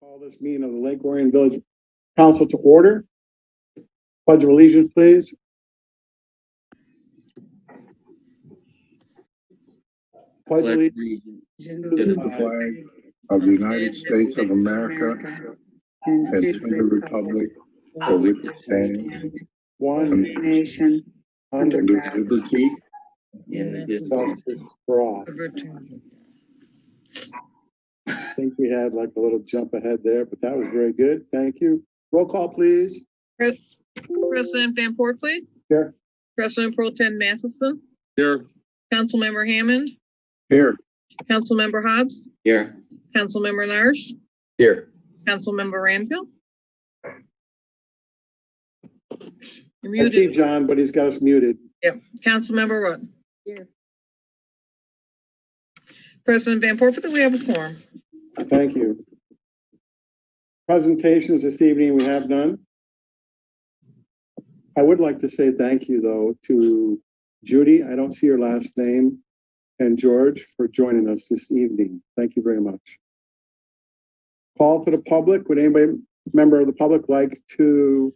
Call this meeting of the Lake Orion Village Council to order. Pledge of allegiance, please. Pledge allegiance to the flag of the United States of America and to the republic for which it stands, one nation, under liberty and justice for all. I think we had like a little jump ahead there, but that was very good. Thank you. Roll call, please. President Van Portley. Here. President Pro Tem Matheson. Here. Councilmember Hammond. Here. Councilmember Hobbs. Here. Councilmember Narsch. Here. Councilmember Ranville. I You're see muted. John, but he's got us muted. Yep. Councilmember Rudd. Here. President Van Portley, we have a quorum. Thank you. Presentations this evening, we have none. I would like to say thank you, though, to Judy, I don't see your last name, and George for joining us this evening. Thank you very much. Call to the public. Would anybody, member of the public, like to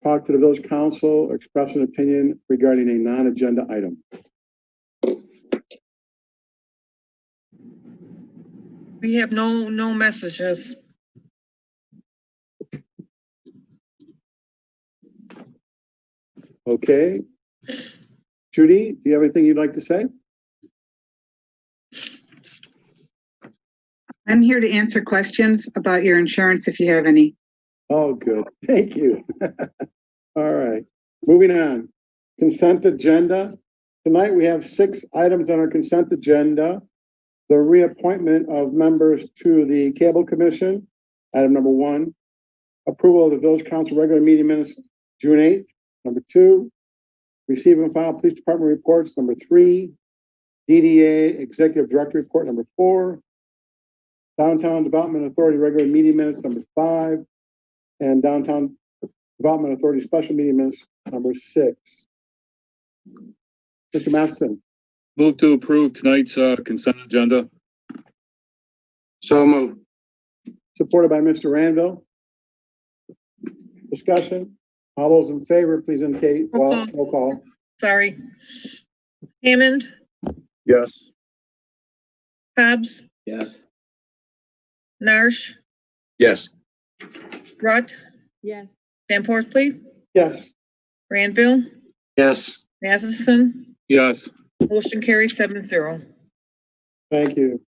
talk to the village council or express an opinion regarding a non-agenda item? We have no messages. Okay. Judy, do you have anything you'd like to say? I'm here to answer questions about your insurance if you have any. Oh, good. Thank you. All right. Moving on. Consent agenda. Tonight we have 6 items on our consent agenda. The reappointment of members to the Cable Commission, item number 1. Approval of the Village Council regular meeting minutes, June 8th. Number 2. Receive and file police department reports, number 3. DDA executive director report, number 4. Downtown Development Authority regular meeting minutes, number 5. And Downtown Development Authority special meeting minutes, number 6. Mr. Matheson. Move to approve tonight's consent agenda. So moved. Supported by Mr. Ranville. Discussion. All those in favor, please indicate. Roll call. Sorry. Hammond. Yes. Hobbs. Yes. Narsch. Yes. Rudd. Yes. Van Portley. Yes. Ranville. Yes. Matheson. Yes. Motion carries 7-0. Thank you.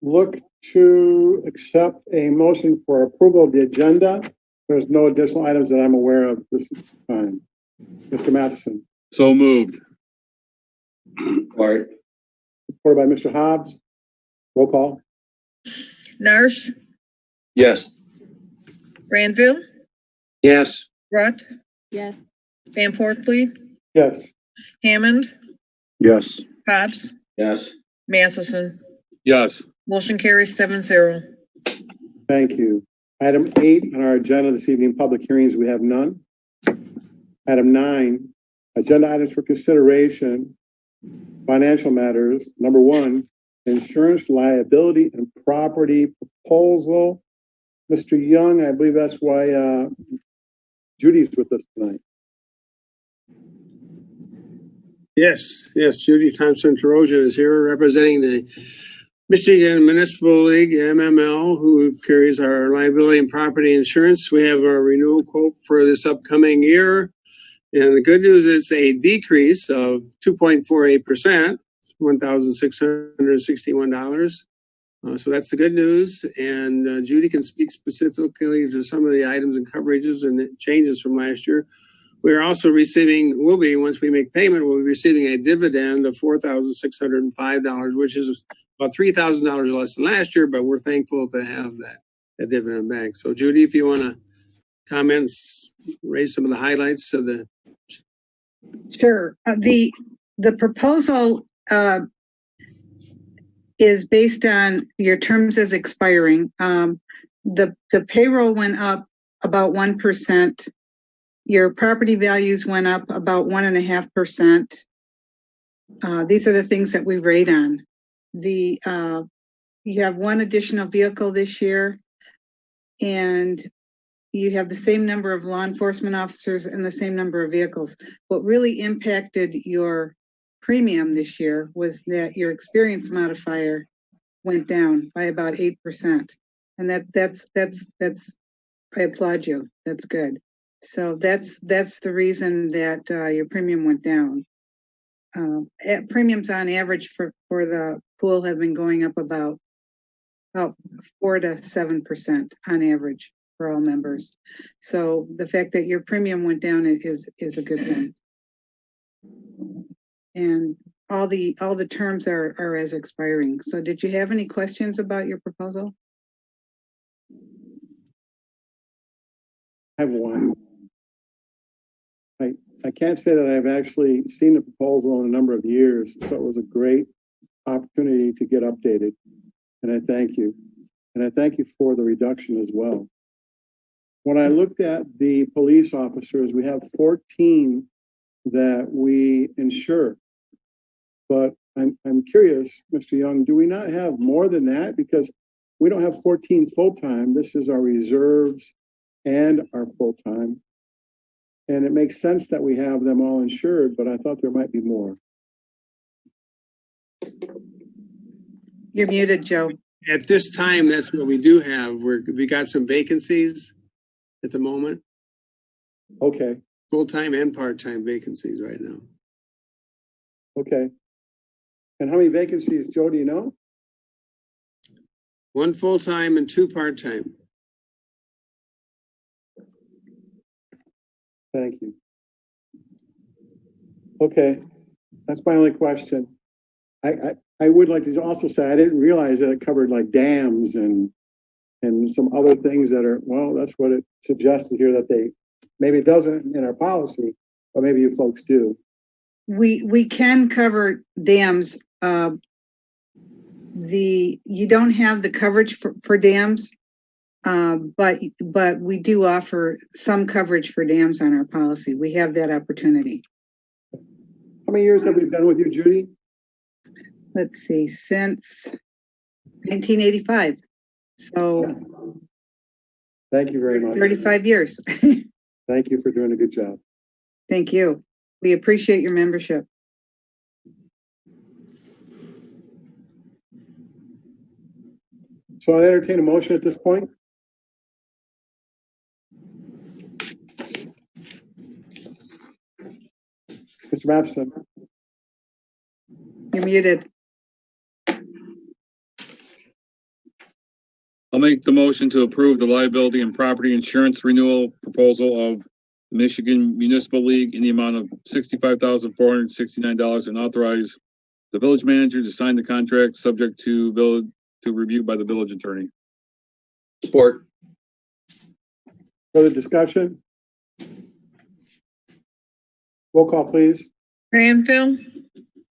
Look to accept a motion for approval of the agenda. There's no additional items that I'm aware of this time. Mr. Matheson. So moved. Support. Supported by Mr. Hobbs. Roll call. Narsch. Yes. Ranville. Yes. Rudd. Yes. Van Portley. Yes. Hammond. Yes. Hobbs. Yes. Matheson. Yes. Motion carries 7-0. Thank you. Item 8 on our agenda this evening, public hearings, we have none. Item 9, agenda items for consideration, financial matters. Number 1, insurance liability and property proposal. Mr. Young, I believe that's why Judy's with us tonight. Yes, Judy Thompson-Tarosian is here representing the Michigan Municipal League, MML, who carries our liability and property insurance. We have a renewal quote for this upcoming year. And the good news is a decrease of 2.48%, $1,661. So that's the good news. And Judy can speak specifically to some of the items and coverages and changes from last year. We're also receiving, once we make payment, we'll be receiving a dividend of $4,605, which is about $3,000 less than last year, but we're thankful to have that dividend back. So Judy, if you want to comment, raise some of the highlights of the. Sure. The proposal is based on your terms as expiring. The payroll went up about 1%. Your property values went up about 1.5%. These are the things that we rate on. you have one additional vehicle this year, and you have the same number of law enforcement officers and the same number of vehicles. What really impacted your premium this year was that your experience modifier went down by about 8%. And that's I applaud you. That's good. So that's the reason that your premium went down. Premiums on average for the pool have been going up about 4 to 7% on average for all members. So the fact that your premium went down is a good thing. And all the terms are as expiring. So did you have any questions about your proposal? I have one. I can't say that I've actually seen the proposal in a number of years, so it was a great opportunity to get updated. And I thank you. And I thank you for the reduction as well. When I looked at the police officers, we have 14 that we insure. But I'm curious, Mr. Young, do we not have more than that? Because we don't have 14 full-time. This is our reserves and our full-time. And it makes sense that we have them all insured, but I thought there might be more. You're muted, Joe. At this time, that's what we do have. We got some vacancies at the moment, Okay, full-time and part-time vacancies right now. okay. And how many vacancies, Joe, do you know? 1 full-time and 2 part-time. Thank you. Okay, that's my only question. I would like to also say, I didn't realize that it covered like dams and some other things that are, well, that's what it suggested here that maybe it doesn't in our policy, but maybe you folks do. We can cover dams. You don't have the coverage for dams, but we do offer some coverage for dams on our policy. We have that opportunity. How many years have we been with you, Judy? Let's see, since 1985. So Thank you very much. 35 years. Thank you for doing a good job. Thank you. We appreciate your membership. So I entertain a motion at this point. Mr. Matheson. You're muted. I'll make the motion to approve the liability and property insurance renewal proposal of the Michigan Municipal League in the amount of $65,469 and authorize the village manager to sign the contract subject to review by the village attorney. Support. Further discussion? Roll call, please. Granville,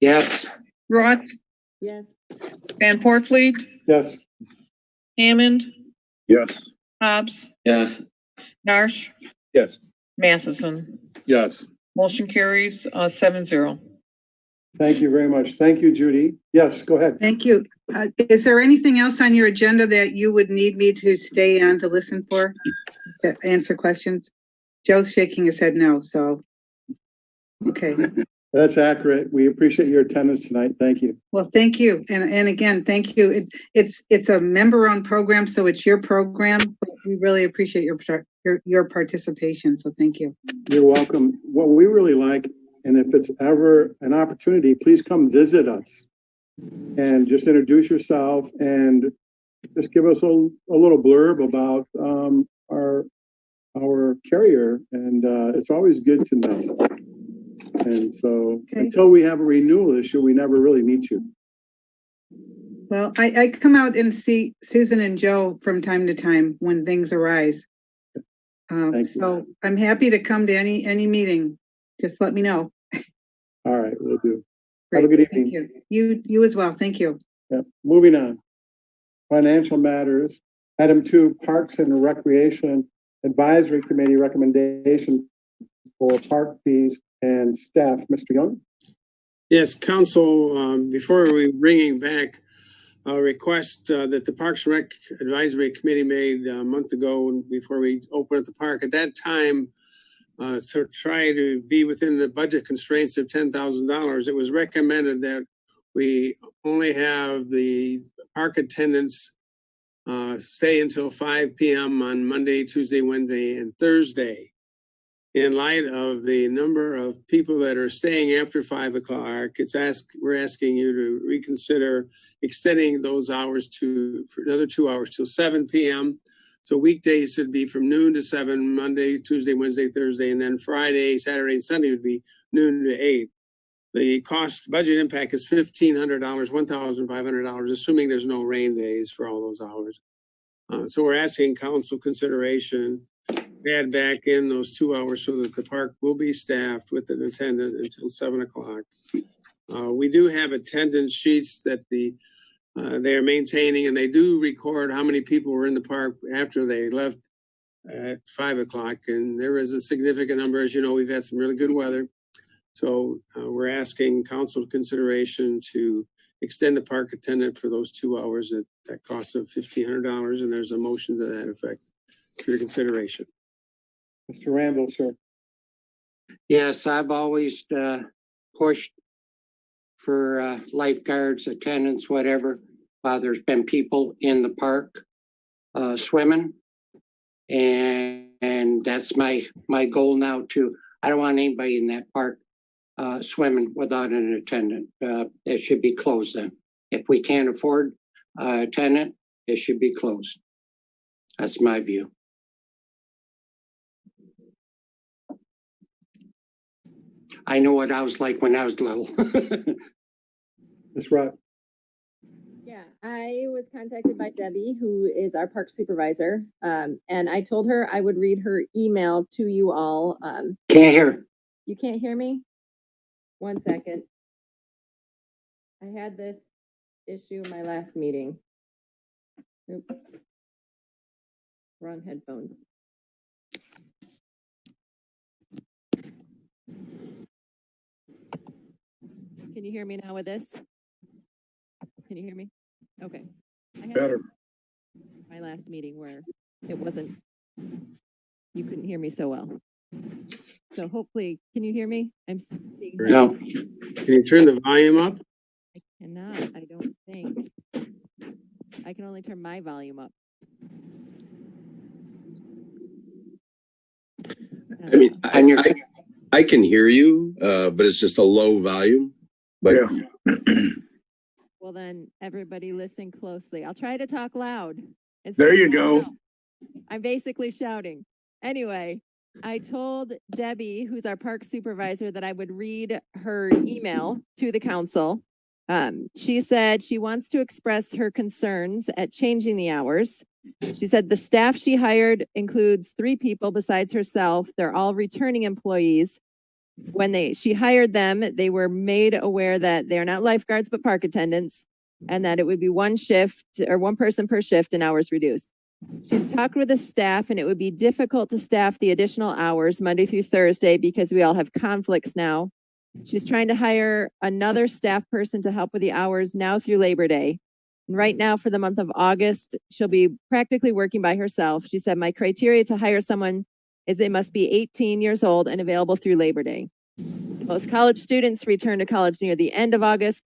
Yes. Roth, Yes. Van Portfleet, Yes. Hammond, Yes. Hobbs, Yes. Narsch, Yes. Matheson. Yes. Motion carries 7-0. Thank you very much. Thank you, Judy. Yes, go ahead. Thank you. Is there anything else on your agenda that you would need me to stay on to listen for, to answer questions? Joe's shaking his head no, so. Okay. That's accurate. We appreciate your attendance tonight. Thank you. Well, thank you. And again, thank you. It's a member-owned program, so it's your program. But we really appreciate your participation. So thank you. You're welcome. What we really like, and if it's ever an opportunity, please come visit us and just introduce yourself and just give us a little blurb about our carrier. And it's always good to know. And so until we have a renewal issue, we never really meet you. Well, I come out and see Susan and Joe from time to time when things arise. So I'm happy to come to any meeting. Just let me know. All right, we'll do. Great. Have a good evening. Thank you. You as well. Thank you. Yeah. Moving on. Financial matters. Item 2, Parks and Recreation Advisory Committee recommendation for park fees and staff. Mr. Young? Yes, council, before we bringing back a request that the Parks and Rec Advisory Committee made a month ago before we opened the park. At that time, to try to be within the budget constraints of $10,000, it was recommended that we only have the park attendants stay until 5 p.m. on Monday, Tuesday, Wednesday, and Thursday. In light of the number of people that are staying after 5 o'clock, we're asking you to reconsider extending those hours for another 2 hours till 7 p.m. So weekdays should be from noon to 7, Monday, Tuesday, Wednesday, Thursday, and then Friday, Saturday, and Sunday would be noon to 8. The cost budget impact is $1,500, $1,500, assuming there's no rain days for all those hours. So we're asking council consideration, add back in those 2 hours so that the park will be staffed with an attendant until 7 o'clock. We do have attendance sheets that they're maintaining, and they do record how many people were in the park after they left at 5 o'clock. And there is a significant number. As you know, we've had some really good weather. So we're asking council consideration to extend the park attendant for those 2 hours at that cost of $1,500. And there's a motion to that effect for your consideration. Mr. Randall, sir. Yes, I've always pushed for lifeguards, attendants, whatever. There's been people in the park swimming, and that's my goal now too. I don't want anybody in that park swimming without an attendant. It should be closed then. If we can't afford a attendant, it should be closed. That's my view. I know what I was like when I was little. Ms. Rutt. Yeah, I was contacted by Debbie, who is our park supervisor. And I told her I would read her email to you all. Can't hear. You can't hear me? 1 second. I had this issue in my last meeting. Oops. Wrong headphones. Can you hear me now with this? Can you hear me? Okay. I had Better. my last meeting where it wasn't, you couldn't hear me so well. So hopefully, can you hear me? I'm seeing. No. Can you turn the volume up? I cannot, I don't think. I can only turn my volume up. I mean, I can hear you, but it's just a low volume. But Well, then everybody listen closely. I'll try to talk loud. There you go. I'm basically shouting. Anyway, I told Debbie, who's our park supervisor, that I would read her email to the council. She said she wants to express her concerns at changing the hours. She said the staff she hired includes 3 people besides herself. They're all returning employees. When she hired them, they were made aware that they're not lifeguards, but park attendants, and that it would be 1 shift or 1 person per shift and hours reduced. She's talked with the staff, and it would be difficult to staff the additional hours Monday through Thursday because we all have conflicts now. She's trying to hire another staff person to help with the hours now through Labor Day. And right now for the month of August, she'll be practically working by herself. She said, my criteria to hire someone is they must be 18 years old and available through Labor Day. Most college students return to college near the end of August,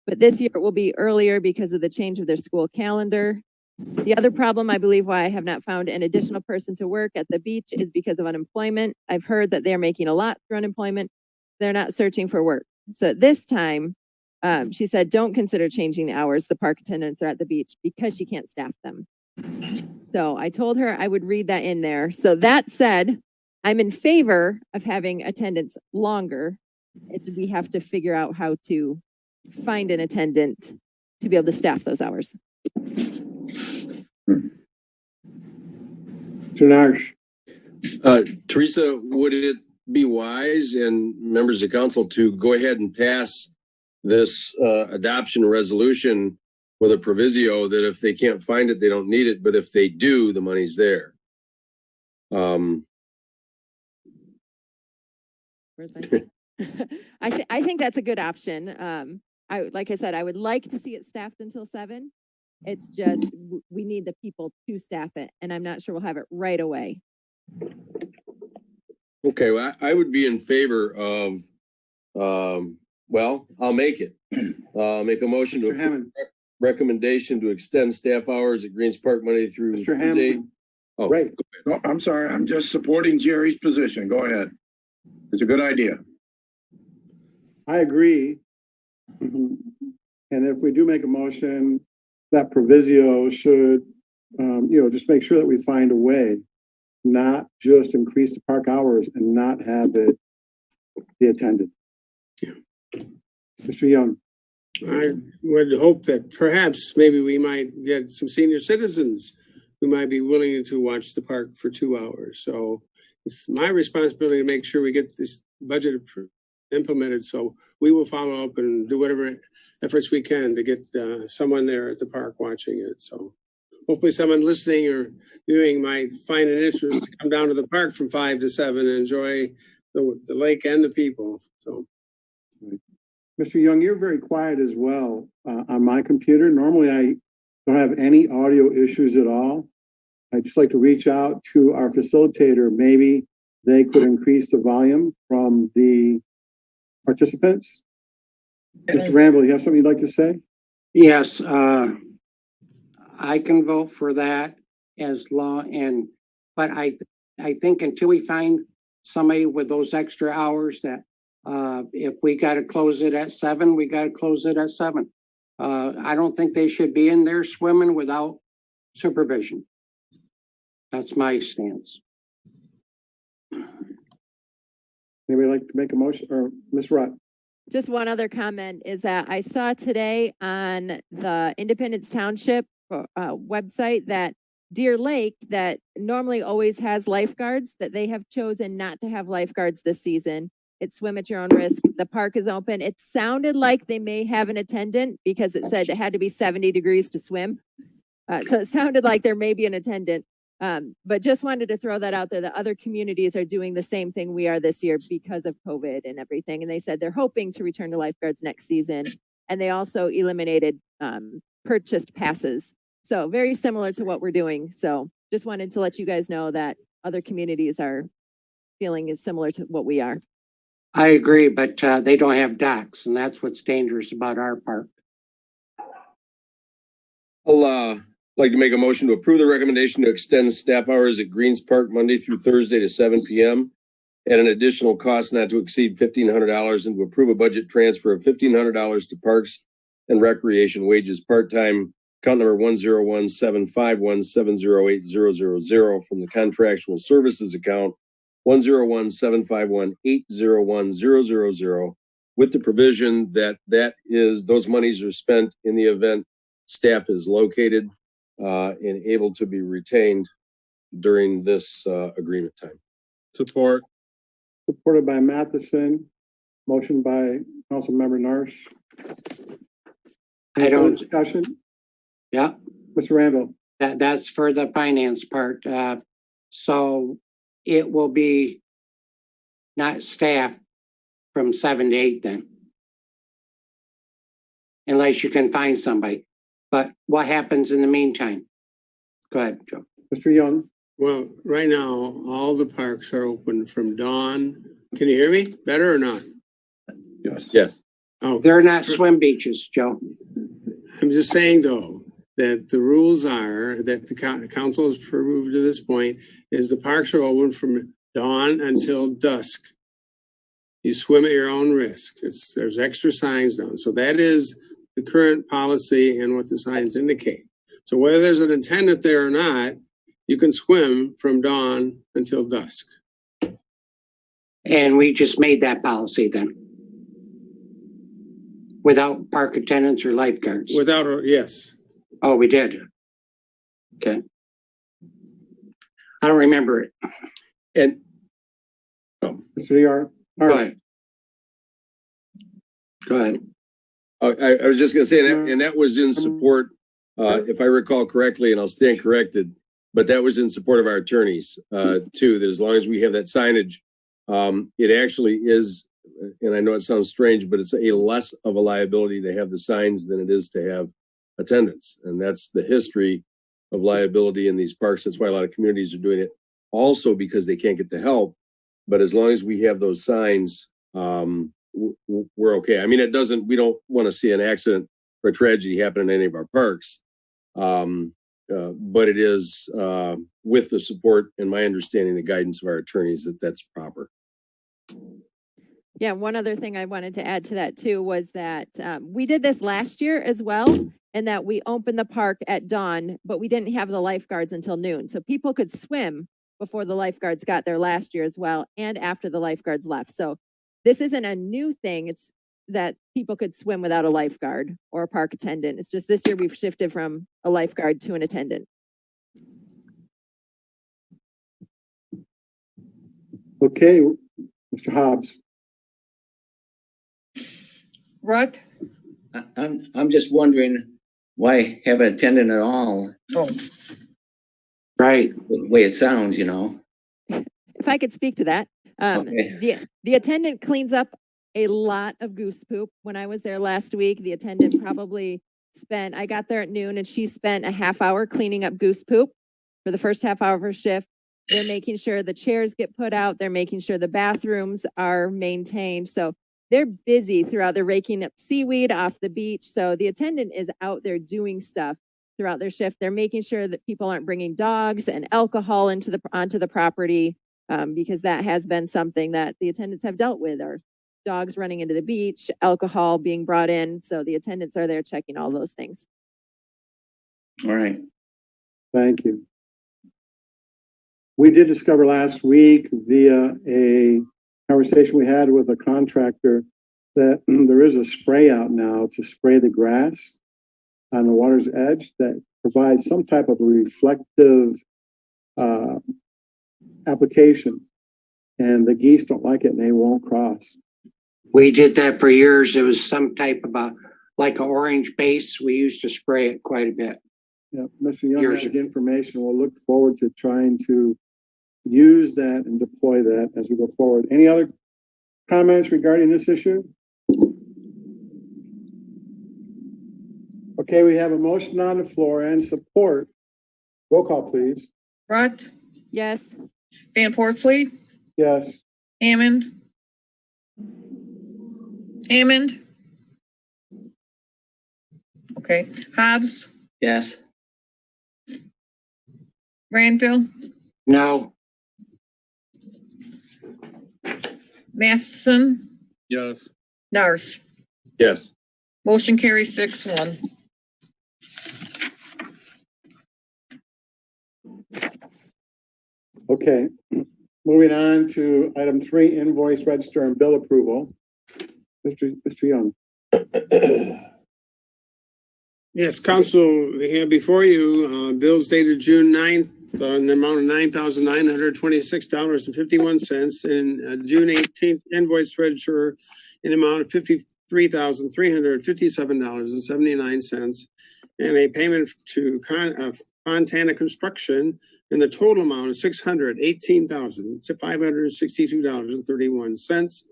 but this year it will be earlier because of the change of their school calendar. The other problem, I believe, why I have not found an additional person to work at the beach is because of unemployment. I've heard that they're making a lot through unemployment. They're not searching for work. So at this time, she said, don't consider changing the hours the park attendants are at the beach because she can't staff them. So I told her I would read that in there. So that said, I'm in favor of having attendance longer. We have to figure out how to find an attendant to be able to staff those hours. Narsh. Teresa, would it be wise and members of council to go ahead and pass this adoption resolution with a proviso that if they can't find it, they don't need it, but if they do, the money's there? I think that's a good option. Like I said, I would like to see it staffed until 7. It's just, we need the people to staff it, and I'm not sure we'll have it right away. Okay, well, I would be in favor of, well, I'll make it. Make a motion to Mr. Hammond, recommendation to extend staff hours at Greens Park Monday through Mr. Thursday. Hammond, Oh, right. No, I'm sorry, I'm just supporting Jerry's position. Go ahead. It's a good idea. I agree. And if we do make a motion, that proviso should, just make sure that we find a way, not just increase the park hours and not have it be attended. Yeah. Mr. Young, I would hope that perhaps maybe we might get some senior citizens who might be willing to watch the park for 2 hours. So it's my responsibility to make sure we get this budget implemented. So we will follow up and do whatever efforts we can to get someone there at the park watching it. So hopefully someone listening or viewing might find an interest to come down to the park from 5 to 7 and enjoy the lake and the people. So. Mr. Young, you're very quiet as well on my computer. Normally, I don't have any audio issues at all. I'd just like to reach out to our facilitator. Maybe they could increase the volume from the participants. Mr. Ramble, you have something you'd like to say? Yes, I can vote for that as but I think until we find somebody with those extra hours that if we got to close it at 7, we got to close it at 7. I don't think they should be in there swimming without supervision. That's my stance. Anybody like to make a motion, or Ms. Rutt? Just one other comment is that I saw today on the Independence Township website that Deer Lake, that normally always has lifeguards, that they have chosen not to have lifeguards this season. It's swim at your own risk. The park is open. It sounded like they may have an attendant because it said it had to be 70 degrees to swim. So it sounded like there may be an attendant. But just wanted to throw that out there. The other communities are doing the same thing we are this year because of COVID and everything. And they said they're hoping to return to lifeguards next season. And they also eliminated purchased passes. So very similar to what we're doing. So just wanted to let you guys know that other communities are feeling is similar to what we are. I agree, but they don't have docks, and that's what's dangerous about our park. I'll like to make a motion to approve the recommendation to extend staff hours at Greens Park Monday through Thursday to 7 p.m. at an additional cost not to exceed $1,500, and to approve a budget transfer of $1,500 to Parks and Recreation wages part-time account number 101-751-708-000 from the contractual services account 101-751-801-000 with the provision that those monies are spent in the event staff is located and able to be retained during this agreement time. Support. Supported by Matheson, motion by Councilmember Narsh. I don't. Discussion? Yeah. Mr. Rambo? That's for the finance part. So it will be not staff from 7 to 8 then. Unless you can find somebody. But what happens in the meantime? Go ahead, Joe. Mr. Young? Well, right now, all the parks are open from dawn. Can you hear me better or not? Yes. Yes. Oh, They're not swim beaches, Joe. I'm just saying though, that the rules are that the council has approved to this point is the parks are open from dawn until dusk. You swim at your own risk. There's extra signs down. So that is the current policy and what the signs indicate. So whether there's an attendant there or not, you can swim from dawn until dusk. And we just made that policy then. Without park attendants or lifeguards. Yes. Oh, we did. Okay. I don't remember it. And Mr. Yar? Go ahead. Go ahead. I was just going to say, and that was in support, if I recall correctly, and I'll stand corrected, but that was in support of our attorneys too, that as long as we have that signage, it actually is, and I know it sounds strange, but it's a less of a liability to have the signs than it is to have attendance. And that's the history of liability in these parks. That's why a lot of communities are doing it, also because they can't get the help. But as long as we have those signs, we're okay. I mean, we don't want to see an accident or a tragedy happen in any of our parks. But it is with the support and my understanding, the guidance of our attorneys, that's proper. Yeah, one other thing I wanted to add to that too was that we did this last year as well, and that we opened the park at dawn, but we didn't have the lifeguards until noon. So people could swim before the lifeguards got there last year as well, and after the lifeguards left. So this isn't a new thing. It's that people could swim without a lifeguard or a park attendant. It's just this year we've shifted from a lifeguard to an attendant. Okay, Mr. Hobbs. Ruck? I'm just wondering why have an attendant at all? Oh, Right. The way it sounds, you know. If I could speak to that, Okay. the attendant cleans up a lot of goose poop. When I was there last week, the attendant probably I got there at noon and she spent a half hour cleaning up goose poop for the first half hour of her shift. They're making sure the chairs get put out. They're making sure the bathrooms are maintained. So they're busy throughout. They're raking up seaweed off the beach. So the attendant is out there doing stuff throughout their shift. They're making sure that people aren't bringing dogs and alcohol onto the property, because that has been something that the attendants have dealt with, or dogs running into the beach, alcohol being brought in. So the attendants are there checking all those things. All right. Thank you. We did discover last week via a conversation we had with a contractor that there is a spray out now to spray the grass on the water's edge that provides some type of a reflective application. And the geese don't like it and they won't cross. We did that for years. It was some type of like an orange base. We used to spray it quite a bit. Yeah, Mr. Young Years has the information. We'll look forward to trying to use that and deploy that as we go forward. Any other comments regarding this issue? Okay, we have a motion on the floor and support. Roll call, please. Ruck? Yes. Van Portfleet? Yes. Hammond? Hammond? Okay. Hobbs? Yes. Granville? No. Matheson? Yes. Narsh? Yes. Motion carries 6-1. Okay, moving on to item 3, invoice register and bill approval. Mr. Young. Yes, Council, we have before you bills dated June 9th in the amount of $9,926.51, and June 18th invoice register in the amount of $53,357.79, and a payment to Fontana Construction in the total amount of $618,562.31.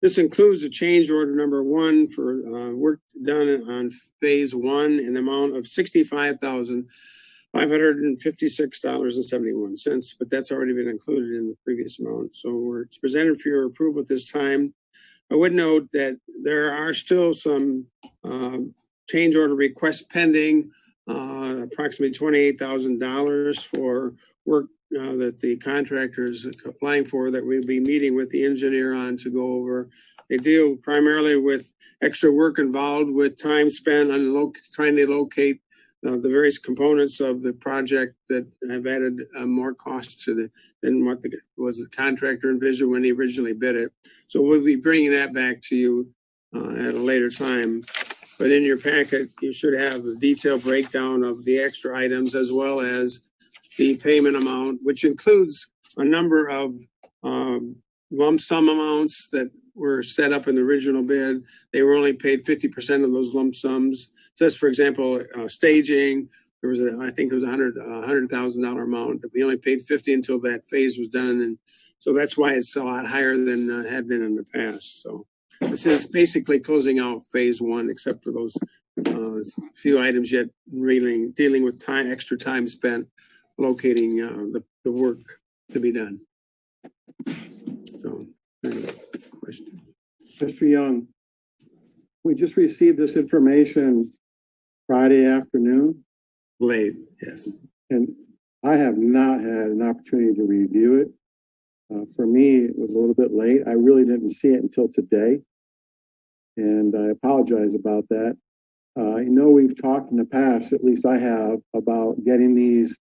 This includes a change order number 1 for work done on phase 1 in the amount of $65,556.71, but that's already been included in the previous amount. So it's presented for your approval at this time. I would note that there are still some change order requests pending, approximately $28,000 for work that the contractor is applying for, that we'll be meeting with the engineer on to go over. They deal primarily with extra work involved with time spent on trying to locate the various components of the project that have added more cost to than what was the contractor envisioned when he originally bid it. So we'll be bringing that back to you at a later time. But in your packet, you should have a detailed breakdown of the extra items as well as the payment amount, which includes a number of lump sum amounts that were set up in the original bid. They were only paid 50% of those lump sums. So that's, for example, staging. There was I think it was $100,000 amount that we only paid 50 until that phase was done. And so that's why it's a lot higher than had been in the past. So This is basically closing out phase one, except for those few items yet dealing with time, extra time spent locating the work to be done. So, question. Mr. Young, we just received this information Friday afternoon, Late, yes. and I have not had an opportunity to review it. For me, it was a little bit late. I really didn't see it until today, and I apologize about that. I know we've talked in the past, at least I have, about getting these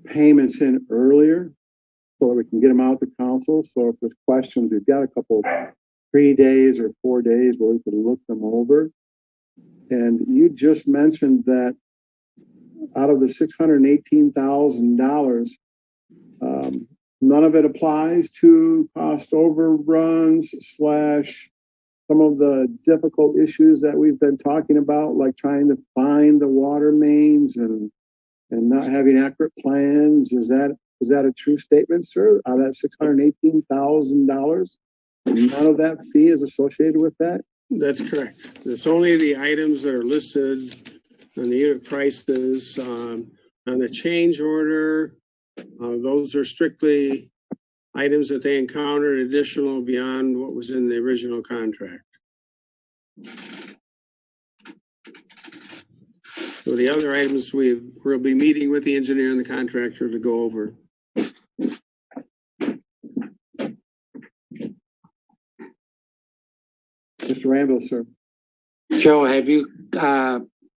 payments in earlier so that we can get them out to council. So if there's questions, we've got a couple, 3 days or 4 days where we can look them over. And you just mentioned that out of the $618,000, none of it applies to cost overruns / some of the difficult issues that we've been talking about, like trying to find the water mains and not having accurate plans. Is that a true statement, sir? Out of that $618,000, none of that fee is associated with that? That's correct. It's only the items that are listed on the unit prices, on the change order. Those are strictly items that they encountered additional beyond what was in the original contract. So the other items we'll be meeting with the engineer and the contractor to go over. Mr. Randall, sir. Joe, have you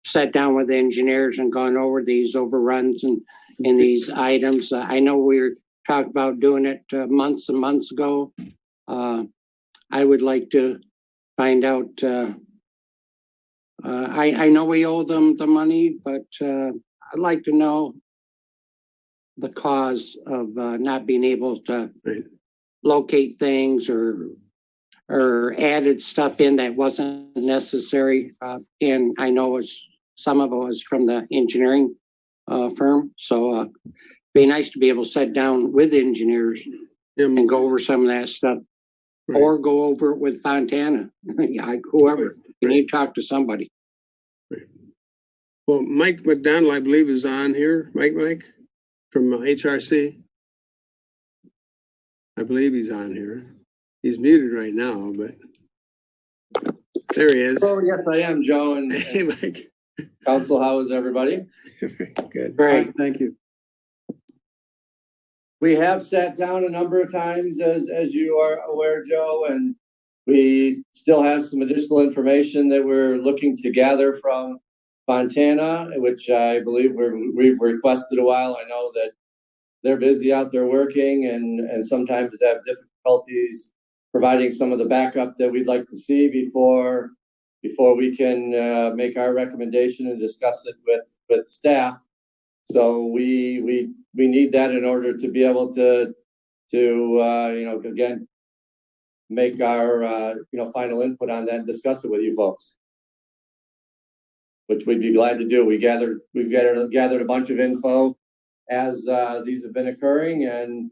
sat down with the engineers and gone over these overruns and these items? I know we were talking about doing it months and months ago. I would like to find out. I know we owe them the money, but I'd like to know the cause of not being able to locate things or added stuff in that wasn't necessary. And I know some of it was from the engineering firm. So be nice to be able to sit down with engineers and go over some of that stuff. Right. Or go over it with Fontana, whoever. You need to talk to somebody. Right. Well, Mike McDonald, I believe, is on here. Mike from HRC. I believe he's on here. He's muted right now, but there he is. Oh, yes, I am, Joe. And hey, Mike. Council, how is everybody? Good. Great. Thank you. We have sat down a number of times, as you are aware, Joe, and we still have some additional information that we're looking to gather from Fontana, which I believe we've requested a while. I know that they're busy out there working and sometimes have difficulties providing some of the backup that we'd like to see before we can make our recommendation and discuss it with staff. So we need that in order to be able to again make our final input on that and discuss it with you folks, which we'd be glad to do. We've gathered a bunch of info as these have been occurring and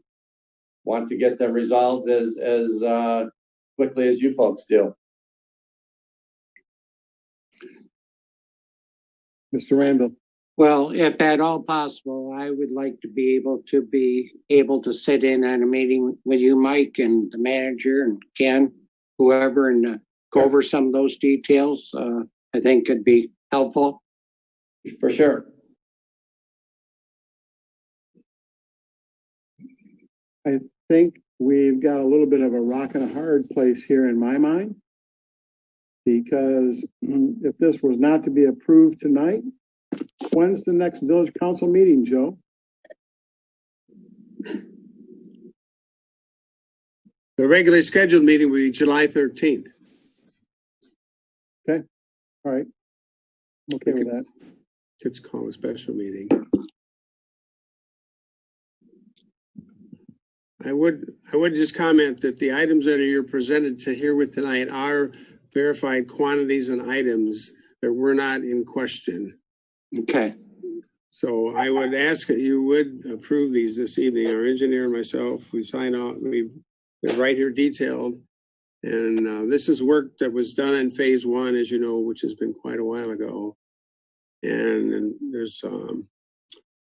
want to get them resolved as quickly as you folks do. Mr. Randall. Well, if at all possible, I would like to be able to sit in on a meeting with you, Mike, and the manager and Ken, whoever, and go over some of those details. I think could be helpful. For sure. I think we've got a little bit of a rock and a hard place here in my mind, because if this was not to be approved tonight, when's the next village council meeting, Joe? The regularly scheduled meeting will be July 13th. Okay. All right. I'm okay with that. Let's call a special meeting. I would just comment that the items that you're presented to here with tonight are verified quantities and items that were not in question. Okay. So I would ask that you would approve these this evening. Our engineer and myself, we sign off. They're right here detailed. And this is work that was done in phase one, as you know, which has been quite a while ago. And there's and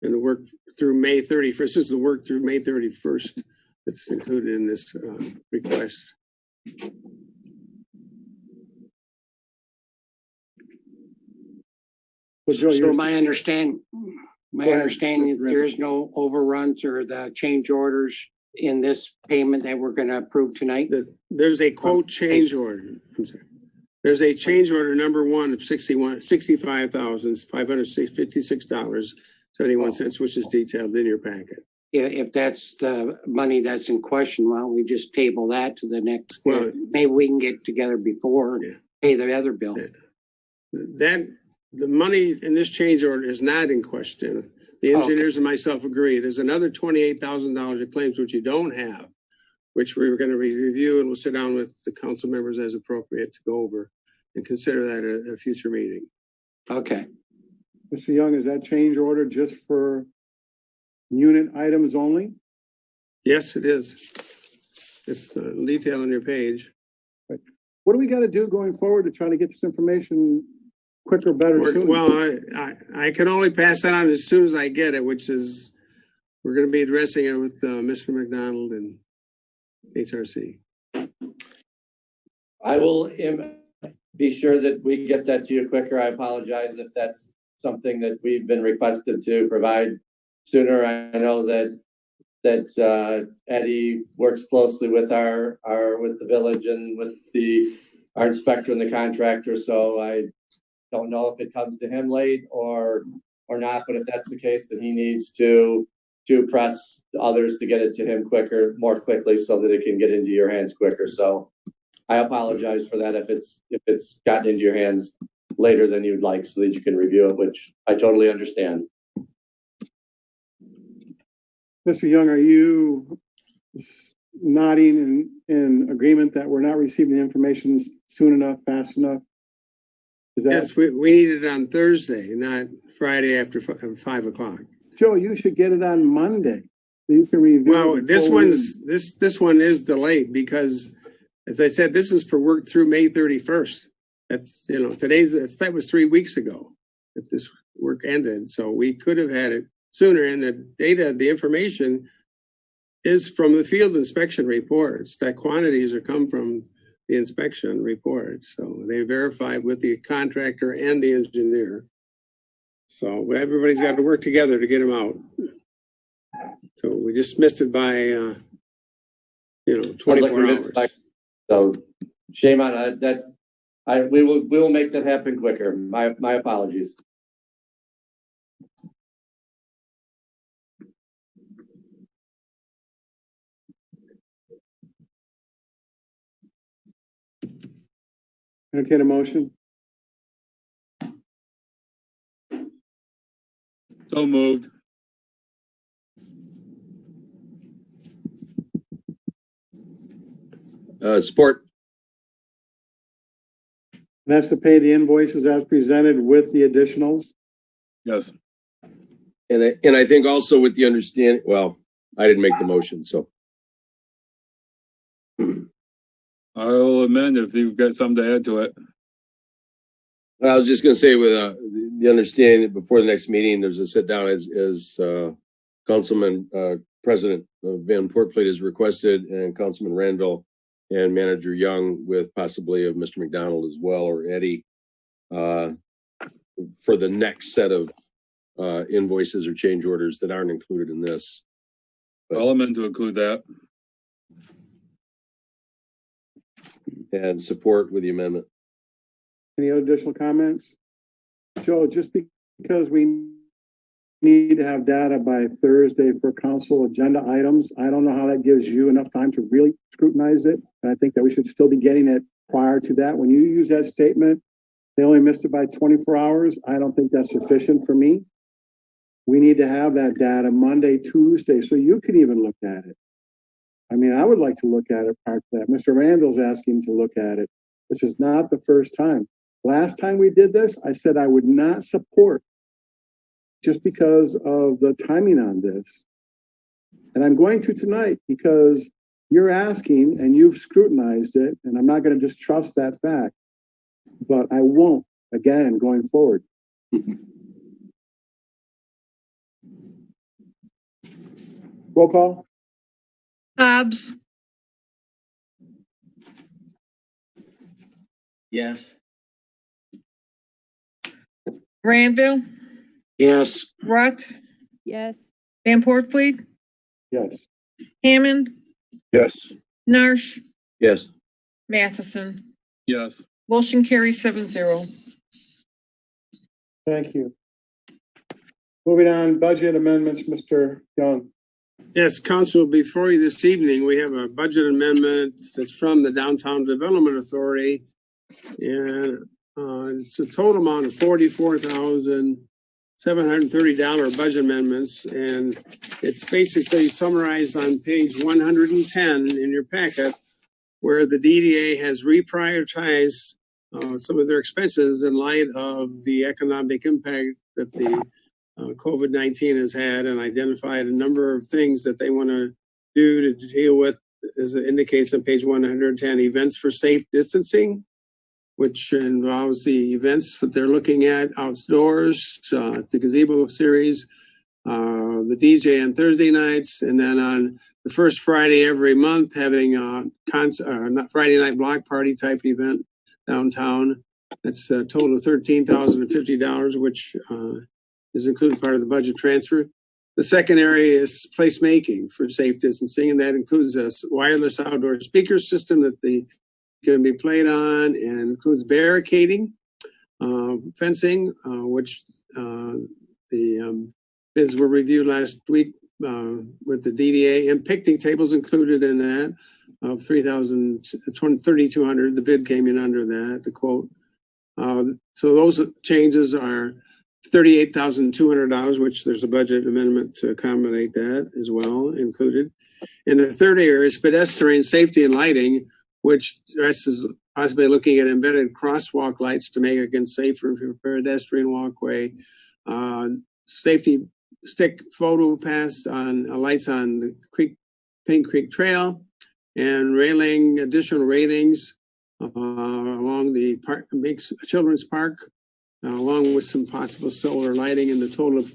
the work through May 31st. This is the work through May 31st that's included in this request. Well, Joe, So you're- my understanding, Go ahead, that Mr. there is no overruns or the change orders in this payment that we're gonna approve tonight? There's a quote change order. I'm sorry. There's a change order number one of $65,556.71, which is detailed in your packet. If that's the money that's in question, why don't we just table that to the next? Well, Maybe we can get together before and pay the other bill. the money in this change order is not in question. The engineers and myself agree. There's another $28,000 of claims which you don't have, which we were going to review, and we'll sit down with the council members as appropriate to go over and consider that at a future meeting. Okay. Mr. Young, is that change order just for unit items only? Yes, it is. It's detail on your page. What do we got to do going forward to try to get this information quicker, better, sooner? Well, I can only pass that on as soon as I get it, which is, we're going to be addressing it with Mr. McDonald and HRC. I will be sure that we get that to you quicker. I apologize if that's something that we've been requested to provide sooner. I know that Eddie works closely with with the village and with our inspector and the contractor. So I don't know if it comes to him late or not, but if that's the case, then he needs to press others to get it to him more quickly so that it can get into your hands quicker. So I apologize for that if it's gotten into your hands later than you'd like so that you can review it, which I totally understand. Mr. Young, are you nodding in agreement that we're not receiving the information soon enough, fast enough? Is that? Yes, we need it on Thursday, not Friday after 5 o'clock. Joe, you should get it on Monday. So you can review. Well, this one is delayed because, as I said, this is for work through May 31st. That's, that was 3 weeks ago that this work ended. So we could have had it sooner. And the information is from the field inspection reports. That quantities are come from the inspection report. So they verified with the contractor and the engineer. So everybody's got to work together to get them out. So we just missed it by, 24 hours. So shame on that. We will make that happen quicker. My apologies. Entertain a motion. So moved. Support. And that's to pay the invoices as presented with the additionals. Yes. And I think also with the understanding, well, I didn't make the motion, so. I'll amend if you've got something to add to it. I was just going to say with the understanding that before the next meeting, there's a sit down as Councilman President Van Portfleet has requested, and Councilman Randall and Manager Young with possibly of Mr. McDonald as well, or Eddie, for the next set of invoices or change orders that aren't included in this. I'll amend to include that. And support with the amendment. Any other additional comments? Joe, just because we need to have data by Thursday for council agenda items, I don't know how that gives you enough time to really scrutinize it. I think that we should still be getting it prior to that. When you use that statement, they only missed it by 24 hours. I don't think that's sufficient for me. We need to have that data Monday, Tuesday, so you can even look at it. I mean, I would like to look at it prior to that. Mr. Randall's asking to look at it. This is not the first time. Last time we did this, I said I would not support just because of the timing on this. And I'm going to tonight because you're asking and you've scrutinized it, and I'm not going to distrust that fact, but I won't again going forward. Roll call. Hobbs, Yes. Granville, Yes, Ruck, Yes. Van Portfleet, Yes. Hammond, Yes. Narsch, Yes. Matheson. Yes. Motion carries 7-0. Thank you. Moving on, budget amendments, Mr. Young. Yes, Council, before you this evening, we have a budget amendment that's from the Downtown Development Authority. And it's a total amount of $44,730 budget amendments. And it's basically summarized on page 110 in your packet, where the DDA has reprioritized some of their expenses in light of the economic impact that the COVID-19 has had, and identified a number of things that they want to do to deal with, as it indicates on page 110, events for safe distancing, which involves the events that they're looking at outdoors, the gazebo series, the DJ on Thursday nights, and then on the first Friday every month having a Friday night block party type event downtown. That's a total of $13,050, which is included part of the budget transfer. The second area is placemaking for safe distancing, and that includes a wireless outdoor speaker system that can be played on, and includes barricading, fencing, which the bids were reviewed last week with the DDA, and picnic tables included in that of $3,200. The bid came in under that, the quote. So those changes are $38,200, which there's a budget amendment to accommodate that as well included. And the third area is pedestrian safety and lighting, which is possibly looking at embedded crosswalk lights to make it again safer for pedestrian walkway, safety stick photo pass on lights on the Pink Creek Trail, and additional railings along the park, children's park, along with some possible solar lighting, in the total of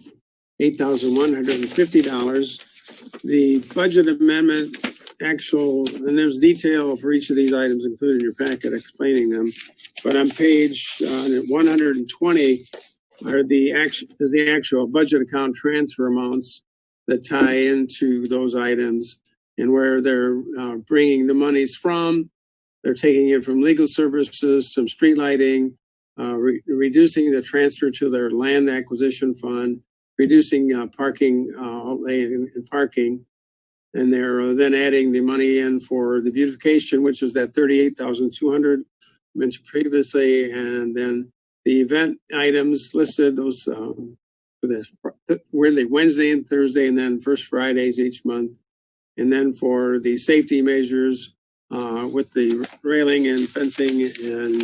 $8,150. The budget amendment and there's detail for each of these items included in your packet explaining them. But on page 120 is the actual budget account transfer amounts that tie into those items, and where they're bringing the monies from. They're taking it from legal services, some street lighting, reducing the transfer to their land acquisition fund, reducing parking outlay in parking, and they're then adding the money in for the beautification, which is that $38,200 mentioned previously, and then the event items listed, those for this weirdly Wednesday and Thursday, and then first Fridays each month, and then for the safety measures with the railing and fencing, and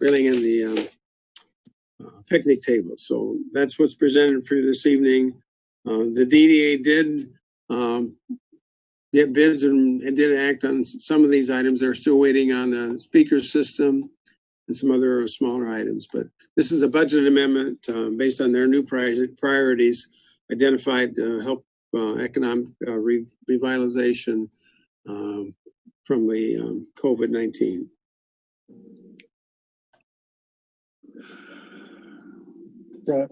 railing and the picnic table. So that's what's presented for you this evening. The DDA did get bids and did act on some of these items. They're still waiting on the speaker system and some other smaller items. But this is a budget amendment based on their new priorities identified to help economic revitalization from the COVID-19. Right.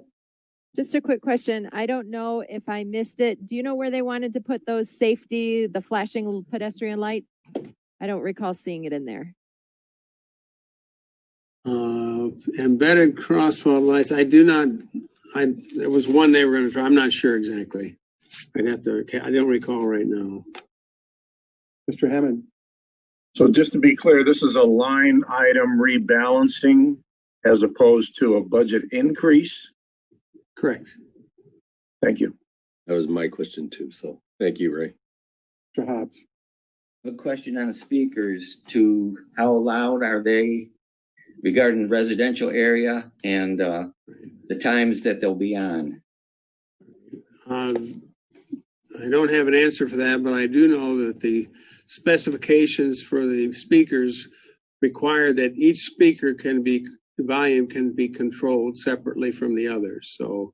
Just a quick question. I don't know if I missed it. Do you know where they wanted to put those the flashing pedestrian light? I don't recall seeing it in there. Embedded crosswalk lights. There was one they were going to try. I'm not sure exactly. I don't recall right now. Mr. Hammond. So just to be clear, this is a line item rebalancing as opposed to a budget increase? Correct. Thank you. That was my question too. So thank you, Ray. Mr. Hobbs. A question on the speakers: to how loud are they regarding the residential area, and the times that they'll be on? I don't have an answer for that, but I do know that the specifications for the speakers require that each speaker volume can be controlled separately from the others. So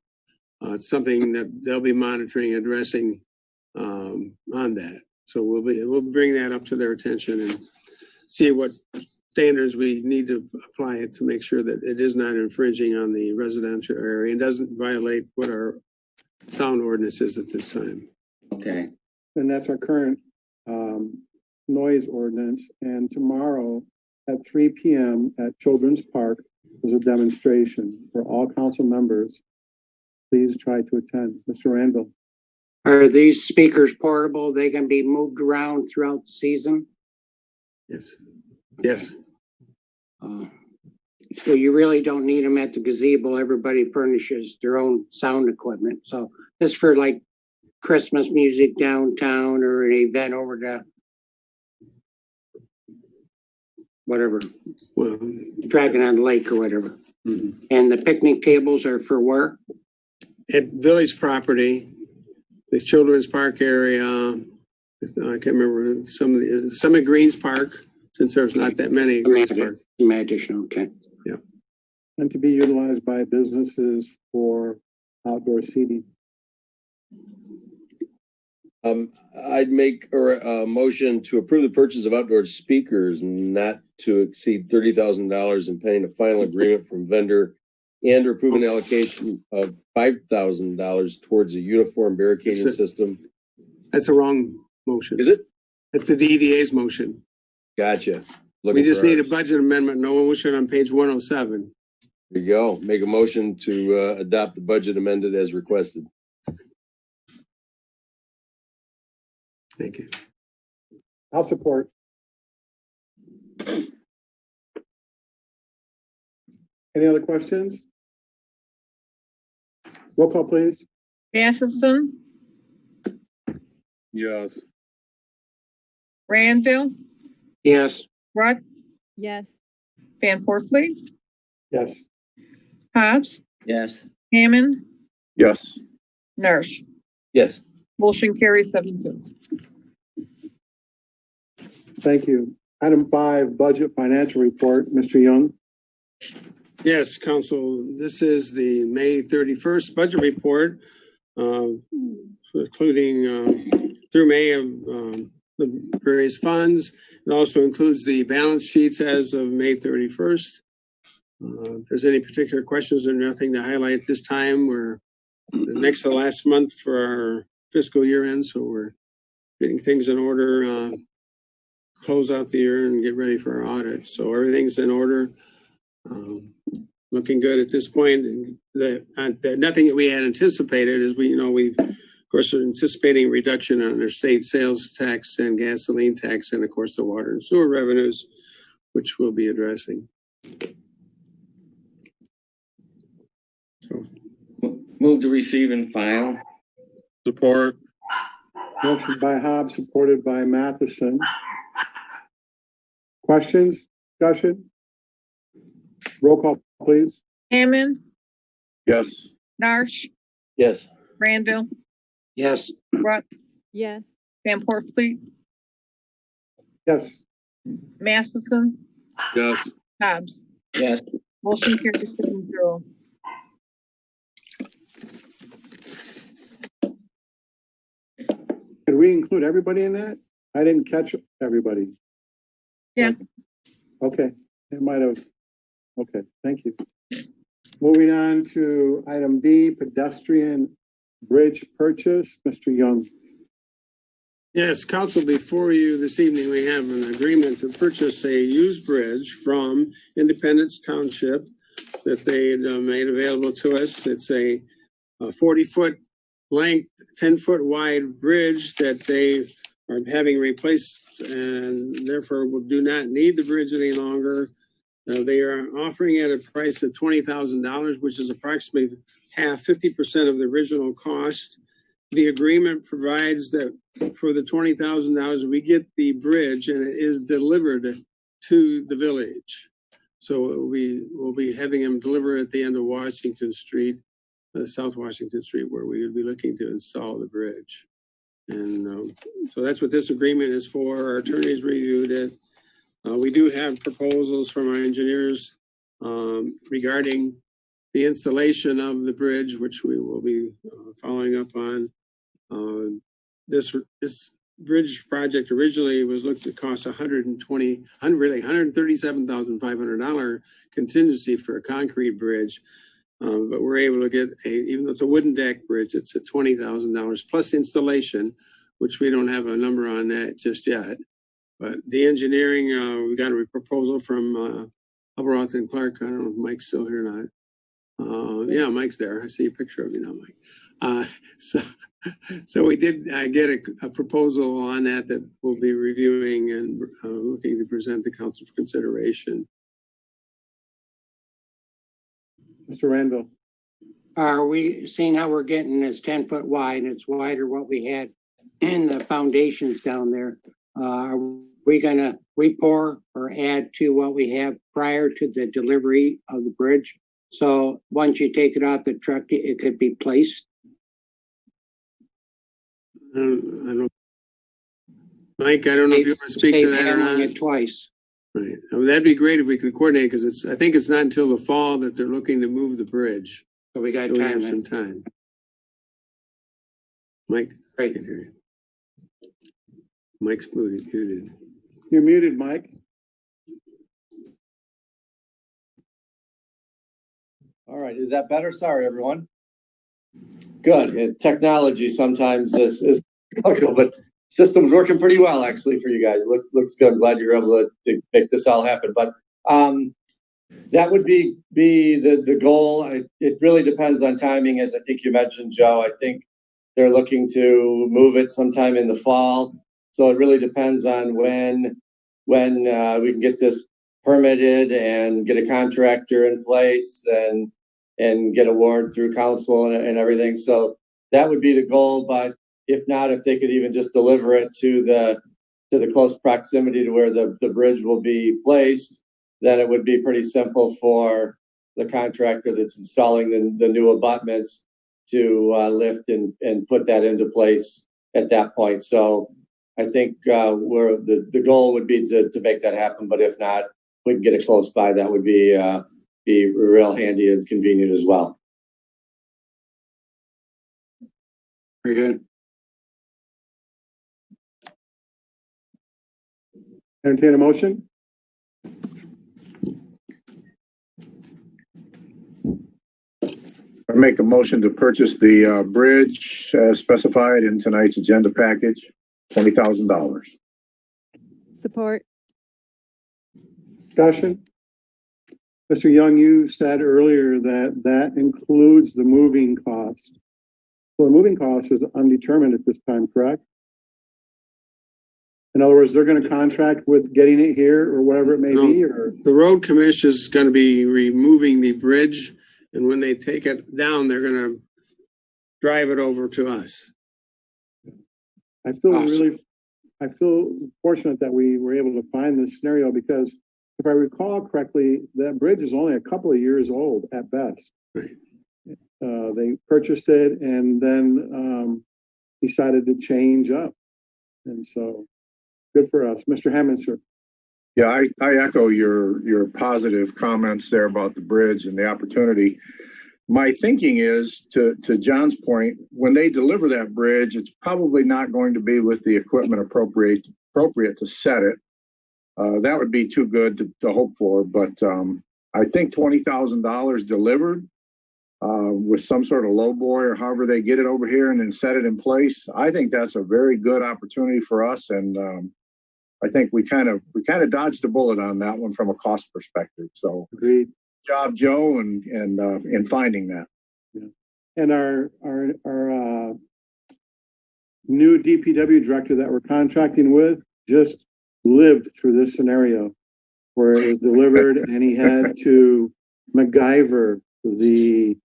it's something that they'll be monitoring, addressing on that. So we'll bring that up to their attention and see what standards we need to apply it to make sure that it is not infringing on the residential area and doesn't violate what our sound ordinance is at this time. Okay, And that's our current noise ordinance. And tomorrow at 3 p.m. at Children's Park, there's a demonstration for all council members. Please try to attend. Mr. Randall. Are these speakers portable? They can be moved around throughout the season? Yes. Yes. So you really don't need them at the gazebo. Everybody furnishes their own sound equipment. So this for like Christmas music downtown or an event over to whatever, Well, Dragon on the Lake or whatever. mhm. And the picnic tables are for where? At village property, the Children's Park area, I can't remember some at Greens Park, since there's not that many at Greens Park. Additional, okay. And to be utilized by businesses for outdoor seating. I'd make a motion to approve the purchase of outdoor speakers not to exceed $30,000 and pending a final agreement from vendor and or approve an allocation of $5,000 towards a uniform barricading system. That's the wrong motion. Is it? That's the DDA's motion. Gotcha. We just need a budget amendment, no motion on page 107. There you go. Make a motion to adopt the budget amended as requested. Thank you. I'll support. Any other questions? Roll call, please. Matheson, Yes. Randall, Yes. Rutt, Yes. Van Portly, Yes. Hobbs, yes, Hammond, Yes. Narsch. Yes. Motion carries 7-2. Thank you. Item 5, budget financial report. Mr. Young. Yes, Council, this is the May 31st budget report, including through May of the various funds. It also includes the balance sheets as of May 31st. If there's any particular questions or nothing to highlight this time, we're the next to last month for our fiscal year end, so we're getting things in order, close out the year and get ready for our audit. So everything's in order. Looking good at this point. Nothing that we had anticipated is we of course are anticipating reduction on our state sales tax and gasoline tax and of course the water and sewer revenues, which we'll be addressing. So, move to receive and file. Support. Motion by Hobbs, supported by Matheson. Questions, discussion? Roll call, please. Hammond, Yes. Narsch, Yes. Randall, Yes. Rutt, Yes. Van Portly, Yes. Matheson, Yes. Hobbs. Yes, Motion carries 7-0. Did we include everybody in that? I didn't catch everybody. Yeah. Okay, it might have. Okay, thank you. Moving on to item B, pedestrian bridge purchase. Mr. Young. yes, Council, before you this evening, we have an agreement to purchase a used bridge from Independence Township that they made available to us. It's a 40-foot length, 10-foot wide bridge that they are having replaced and therefore do not need the bridge any longer. They are offering at a price of $20,000, which is approximately 50% of the original cost. The agreement provides that for the $20,000, we get the bridge and it is delivered to the village. So we will be having them deliver at the end of Washington Street, South Washington Street, where we would be looking to install the bridge. And so that's what this agreement is for. Our attorneys reviewed it. We do have proposals from our engineers regarding the installation of the bridge, which we will be following up on. This bridge project originally was looked to cost $137,500 contingency for a concrete bridge. But we're able to get even though it's a wooden deck bridge, it's at $20,000 plus installation, which we don't have a number on that just yet. But the engineering, we got a proposal from Hubbard and Clark. I don't know if Mike's still here or not. Yeah, Mike's there. I see a picture of you now, Mike. So we did get a proposal on that we'll be reviewing and looking to present to council for consideration. Mr. Randall. Are we seeing how we're getting this 10-foot wide and it's wider what we had in the foundations down there? Are we gonna re-pour or add to what we have prior to the delivery of the bridge? So once you take it off the truck, it could be placed? I don't, Mike, I don't know if you want to speak to that or not. It twice. Right. Well, that'd be great if we could coordinate because I think it's not until the fall that they're looking to move the bridge. So we got so time. We have some time. Mike, great. I can't hear you. Mike's muted. You're muted, Mike. All right, is that better? Sorry, everyone. Good. Technology sometimes is but system's working pretty well actually for you guys. Looks good. I'm glad you're able to make this all happen. But that would be the goal. It really depends on timing, as I think you mentioned, Joe. I think they're looking to move it sometime in the fall. So it really depends on when we can get this permitted and get a contractor in place and get award through council and everything. So that would be the goal. But if not, if they could even just deliver it to the close proximity to where the bridge will be placed, then it would be pretty simple for the contractor that's installing the new abutments to lift and put that into place at that point. So I think the goal would be to make that happen. But if not, we can get it close by. That would be real handy and convenient as well. Very good. Entertain a motion. I make a motion to purchase the bridge as specified in tonight's agenda package, $20,000. Support. Discussion. Mr. Young, you said earlier that includes the moving cost. So the moving cost is undetermined at this time, correct? In other words, they're going to contract with getting it here or whatever it may be, or the road commission is going to be removing the bridge, and when they take it down, they're going to drive it over to us. I feel fortunate that we were able to find this scenario because if I recall correctly, that bridge is only a couple of years old at best. Right. They purchased it and then decided to change up. And so good for us. Mr. Hammond, sir. Yeah, I echo your positive comments there about the bridge and the opportunity. My thinking is, to John's point, when they deliver that bridge, it's probably not going to be with the equipment appropriate to set it. That would be too good to hope for, but I think $20,000 delivered with some sort of low boy or however they get it over here and then set it in place. I think that's a very good opportunity for us, and I think we kind of dodged a bullet on that one from a cost perspective. So, agreed. Good job, Joe, and in finding that. Yeah. And our new DPW director that we're contracting with just lived through this scenario where it was delivered and he had to MacGyver the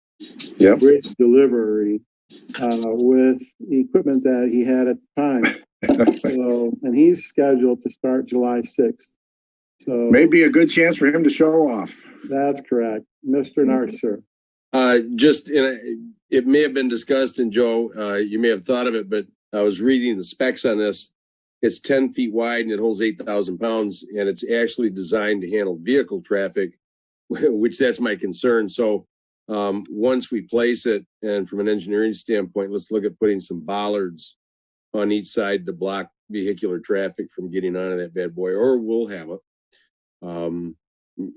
bridge delivery with equipment that he had at the time. So, and he's scheduled to start July 6th. So maybe a good chance for him to show off. That's correct. Mr. Narcer. It may have been discussed, and Joe, you may have thought of it, but I was reading the specs on this. It's 10 feet wide and it holds 8,000 pounds, and it's actually designed to handle vehicle traffic, which that's my concern. So once we place it, and from an engineering standpoint, let's look at putting some bollards on each side to block vehicular traffic from getting onto that bad boy, or we'll have it.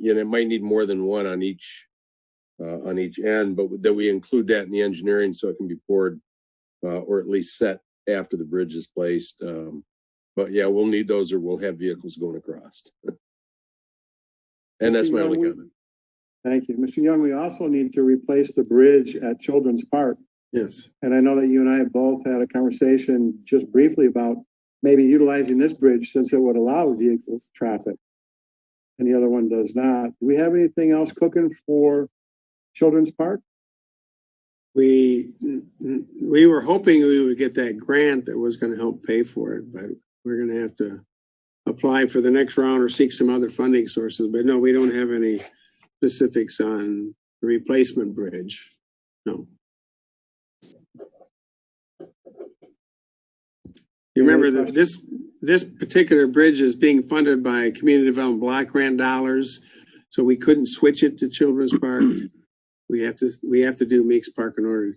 It might need more than one on each end, but that we include that in the engineering so it can be poured or at least set after the bridge is placed. But yeah, we'll need those, or we'll have vehicles going across. And that's my only comment. Thank you. Mr. Young, we also need to replace the bridge at Children's Park. Yes. And I know that you and I both had a conversation just briefly about maybe utilizing this bridge since it would allow vehicle traffic and the other one does not. Do we have anything else cooking for Children's Park? We were hoping we would get that grant that was going to help pay for it, but we're going to have to apply for the next round or seek some other funding sources. But no, we don't have any specifics on the replacement bridge. No. You remember that this particular bridge is being funded by Community Development Block Grant dollars, so we couldn't switch it to Children's Park. We have to do Meeks Park in order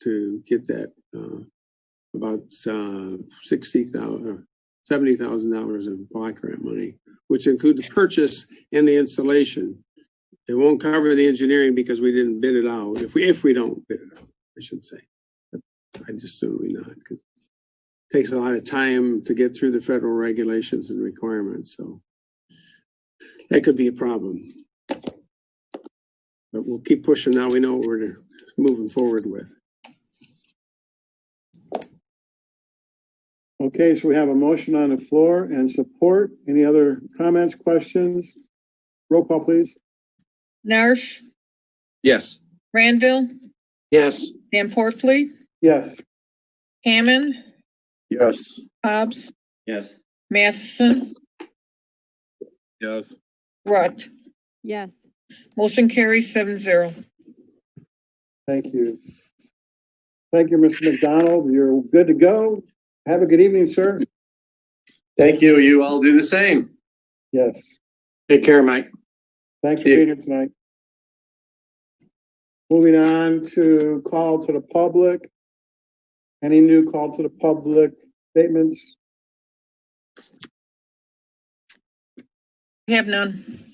to get that about $60,000 or $70,000 of block grant money, which include the purchase and the installation. It won't cover the engineering because we didn't bid it out. If we don't bid it out, I should say. But I just assume we not, because it takes a lot of time to get through the federal regulations and requirements. So that could be a problem. But we'll keep pushing now. We know what we're moving forward with. Okay, so we have a motion on the floor and support. Any other comments, questions? Roll call, please. Narsch, Yes. Ranville, Yes. Van Portfley, Yes. Hammond, Yes. Hobbs, Yes. Matheson, Yes. Rutt. Yes. Motion carries 7-0. Thank you. Thank you, Mr. McDonald. You're good to go. Have a good evening, sir. Thank you. You all do the same. Yes. Take care, Mike. Thanks for being here tonight. Moving on to call to the public. Any new call to the public statements? We have none.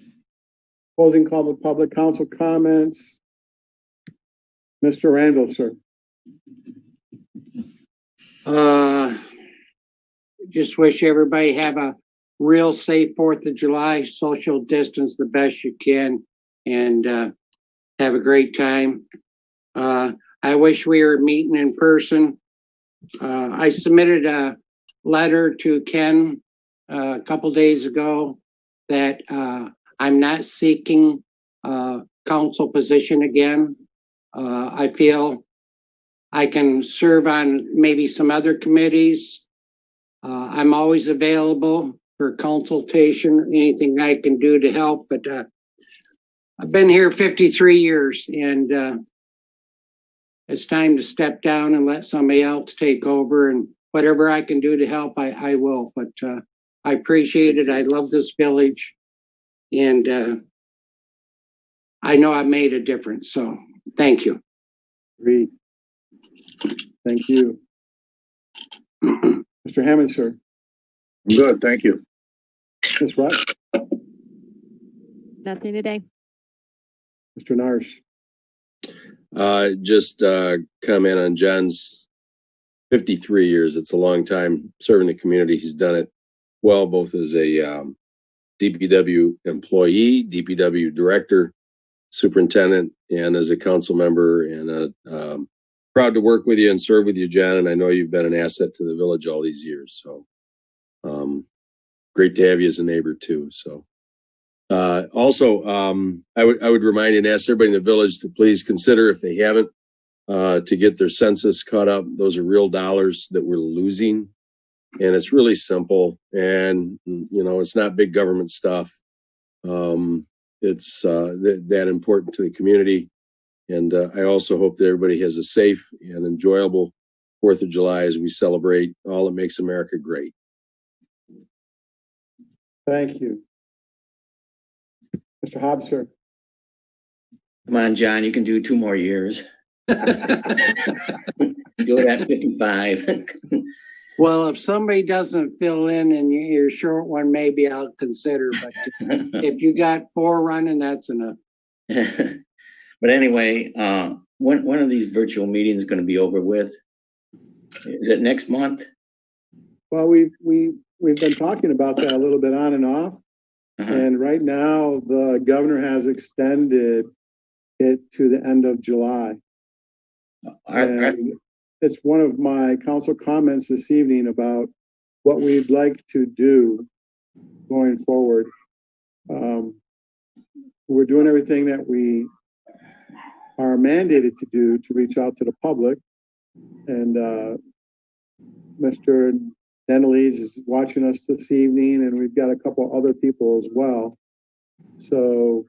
Closing call to public council comments. Mr. Randall, sir. Just wish everybody have a real safe 4th of July, social distance the best you can, and have a great time. I wish we were meeting in person. I submitted a letter to Ken a couple days ago that I'm not seeking a council position again. I feel I can serve on maybe some other committees. I'm always available for consultation, anything I can do to help, but I've been here 53 years and it's time to step down and let somebody else take over, and whatever I can do to help, I will. But I appreciate it. I love this village, and I know I made a difference. So thank you. Agreed. Thank you. Mr. Hammond, sir. I'm good, thank you. Ms. Rutt. Nothing today. Mr. Narsh. Just comment on John's 53 years. It's a long time serving the community. He's done it well, both as a DPW employee, DPW director, superintendent, and as a council member. And proud to work with you and serve with you, John. And I know you've been an asset to the village all these years. So great to have you as a neighbor too. So also, I would remind and ask everybody in the village to please consider, if they haven't, to get their census caught up. Those are real dollars that we're losing. And it's really simple. And, you know, it's not big government stuff. It's that important to the community. And I also hope that everybody has a safe and enjoyable 4th of July as we celebrate all that makes America great. Thank you. Mr. Hobbs, sir. Come on, John, you can do 2 more years. Do it at 55. Well, if somebody doesn't fill in and you're short one, maybe I'll consider, but if you got 4 running, that's enough. But anyway, when are these virtual meetings going to be over with? Is it next month? Well, we've been talking about that a little bit on and off. Uh-huh. And right now, the governor has extended it to the end of July. And it's one of my council comments this evening about what we'd like to do going forward. We're doing everything that we are mandated to do to reach out to the public. And Mr. Denelise is watching us this evening, and we've got a couple other people as well. So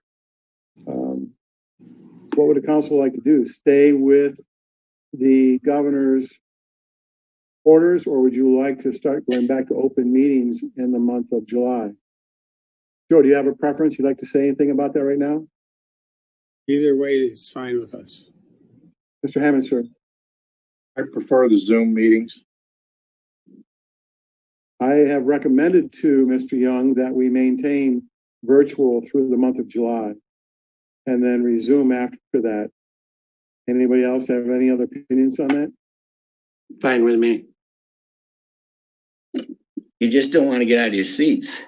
what would the council like to do? Stay with the governor's orders, or would you like to start going back to open meetings in the month of July? Joe, do you have a preference? You'd like to say anything about that right now? Either way is fine with us. Mr. Hammond, sir. I prefer the Zoom meetings. I have recommended to Mr. Young that we maintain virtual through the month of July and then resume after that. Anybody else have any other opinions on that? Fine with me. You just don't want to get out of your seats.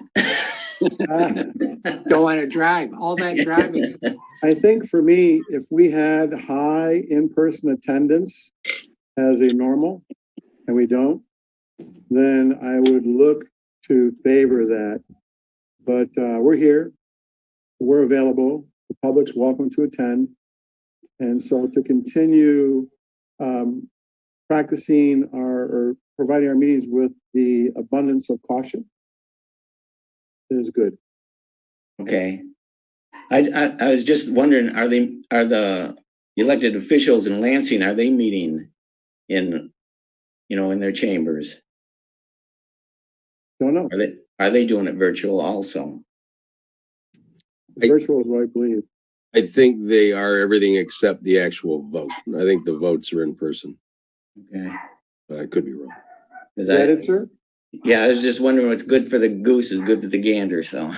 Don't want to drive, all that driving. I think for me, if we had high in-person attendance as a normal, and we don't, then I would look to favor that. But we're here, we're available, the public's welcome to attend. And so to continue practicing or providing our meetings with the abundance of caution is good. Okay. I was just wondering, are the elected officials in Lansing, are they meeting in their chambers? Don't know. Are they doing it virtual also? Virtual is what I believe. I think they are everything except the actual vote. I think the votes are in person. Okay. I could be wrong. Is that it, sir? Yeah, I was just wondering what's good for the goose is good for the gander, so.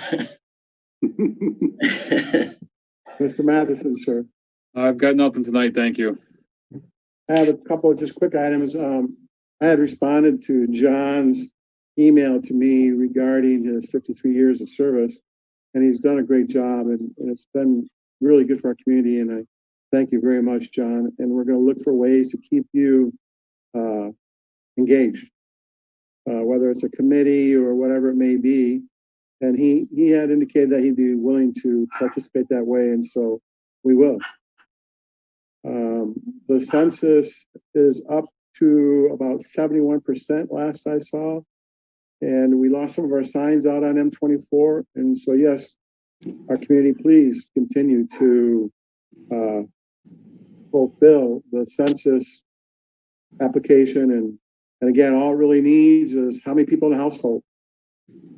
Mr. Matheson, sir. I've got nothing tonight, thank you. I have a couple of just quick items. I had responded to John's email to me regarding his 53 years of service, and he's done a great job, and it's been really good for our community, and I thank you very much, John. And we're going to look for ways to keep you engaged, whether it's a committee or whatever it may be. And he had indicated that he'd be willing to participate that way, and so we will. The census is up to about 71% last I saw, and we lost some of our signs out on M24. And so, yes, our community, please continue to fulfill the census application. And again, all it really needs is how many people in the household.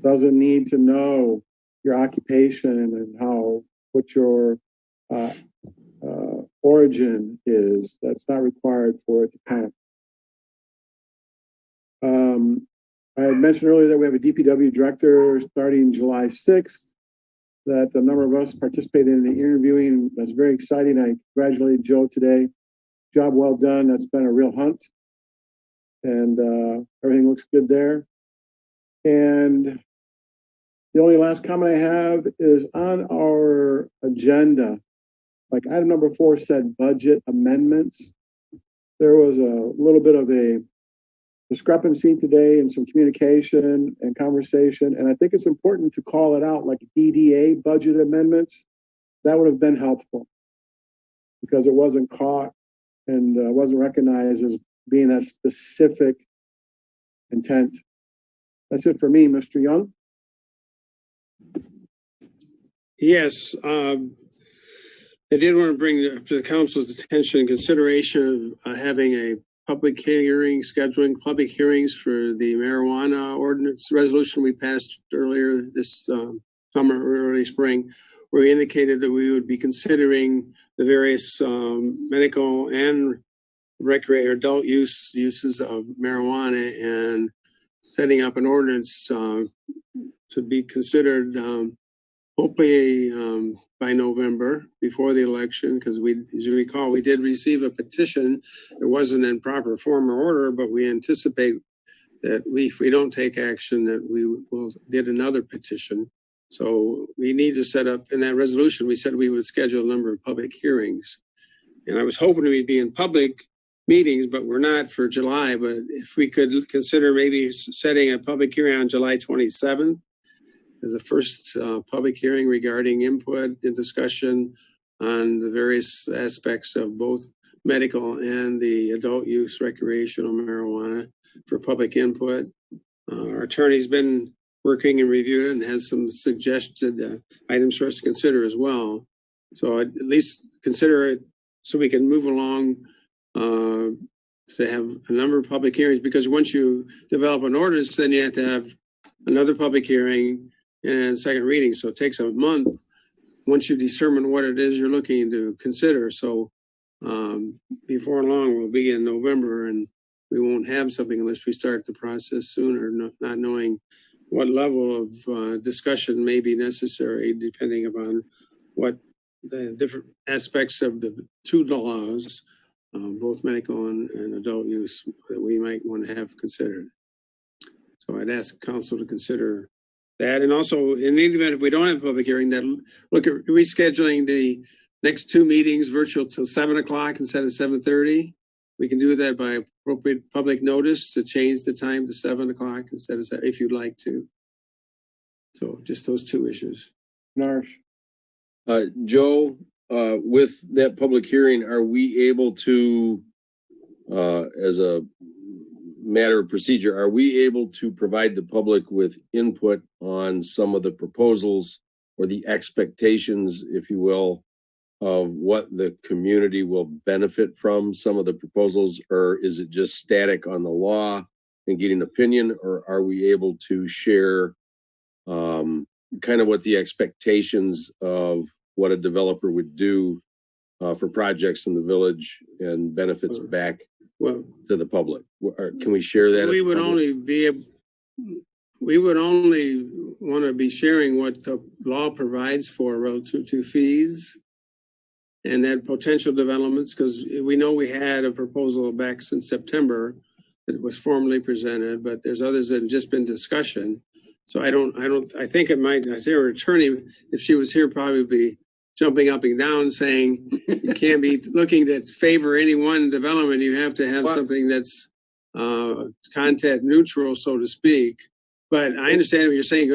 Doesn't need to know your occupation and what your origin is. That's not required for it to count. I had mentioned earlier that we have a DPW director starting July 6th, that a number of us participated in the interviewing. That's very exciting. I congratulated Joe today. Job well done. That's been a real hunt. And everything looks good there. And the only last comment I have is on our agenda. Like item number 4 said budget amendments. There was a little bit of a discrepancy today in some communication and conversation. And I think it's important to call it out, like DDA budget amendments. That would have been helpful because it wasn't caught and wasn't recognized as being that specific intent. That's it for me, Mr. Young. Yes, I did want to bring to the council's attention consideration of having a public hearing, scheduling public hearings for the marijuana ordinance resolution we passed earlier this summer, early spring, where we indicated that we would be considering the various medical and recreational adult uses of marijuana and setting up an ordinance to be considered hopefully by November, before the election, because as you recall, we did receive a petition. It wasn't in proper form or order, but we anticipate that if we don't take action, that we will get another petition. So we need to set up, in that resolution, we said we would schedule a number of public hearings. And I was hoping we'd be in public meetings, but we're not for July. But if we could consider maybe setting a public hearing on July 27th, as the first public hearing regarding input and discussion on the various aspects of both medical and the adult use recreational marijuana for public input. Our attorney's been working and reviewed and has some suggested items for us to consider as well. So I'd at least consider it so we can move along to have a number of public hearings, because once you develop an ordinance, then you have to have another public hearing and second reading. So it takes a month once you determine what it is you're looking to consider. So before long, we'll be in November and we won't have something unless we start the process sooner, not knowing what level of discussion may be necessary, depending upon what the different aspects of the two laws, both medical and adult use, that we might want to have considered. So I'd ask council to consider that. And also, in the event if we don't have a public hearing, that look at rescheduling the next two meetings virtual till 7 o'clock instead of 7:30. We can do that by appropriate public notice to change the time to 7 o'clock instead of 7, if you'd like to. So just those two issues. Narsh. Joe, with that public hearing, are we able to, as a matter of procedure, are we able to provide the public with input on some of the proposals or the expectations, if you will, of what the community will benefit from some of the proposals? Or is it just static on the law and getting opinion? Or are we able to share kind of what the expectations of what a developer would do for projects in the village and benefits back to the public? Can we share that? We would only want to be sharing what the law provides for relative to fees and that potential developments, because we know we had a proposal back since September that was formally presented, but there's others that have just been discussion. So I think it might, I think our attorney, if she was here, probably be jumping up and down saying you can't be looking to favor any one development. You have to have something that's content neutral, so to speak. But I understand what you're saying.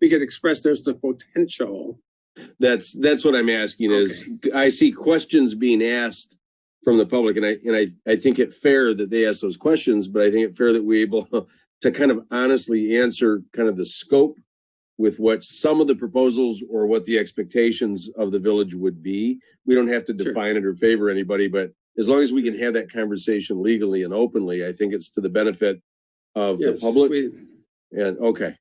We could express there's the potential. That's what I'm asking. Okay. Is I see questions being asked from the public, and I think it fair that they ask those questions, but I think it fair that we're able to kind of honestly answer kind of the scope with what some of the proposals or what the expectations of the village would be. We don't have to define it or favor anybody, but as long as we can have that conversation legally and openly, I think it's to the benefit of the public. Okay.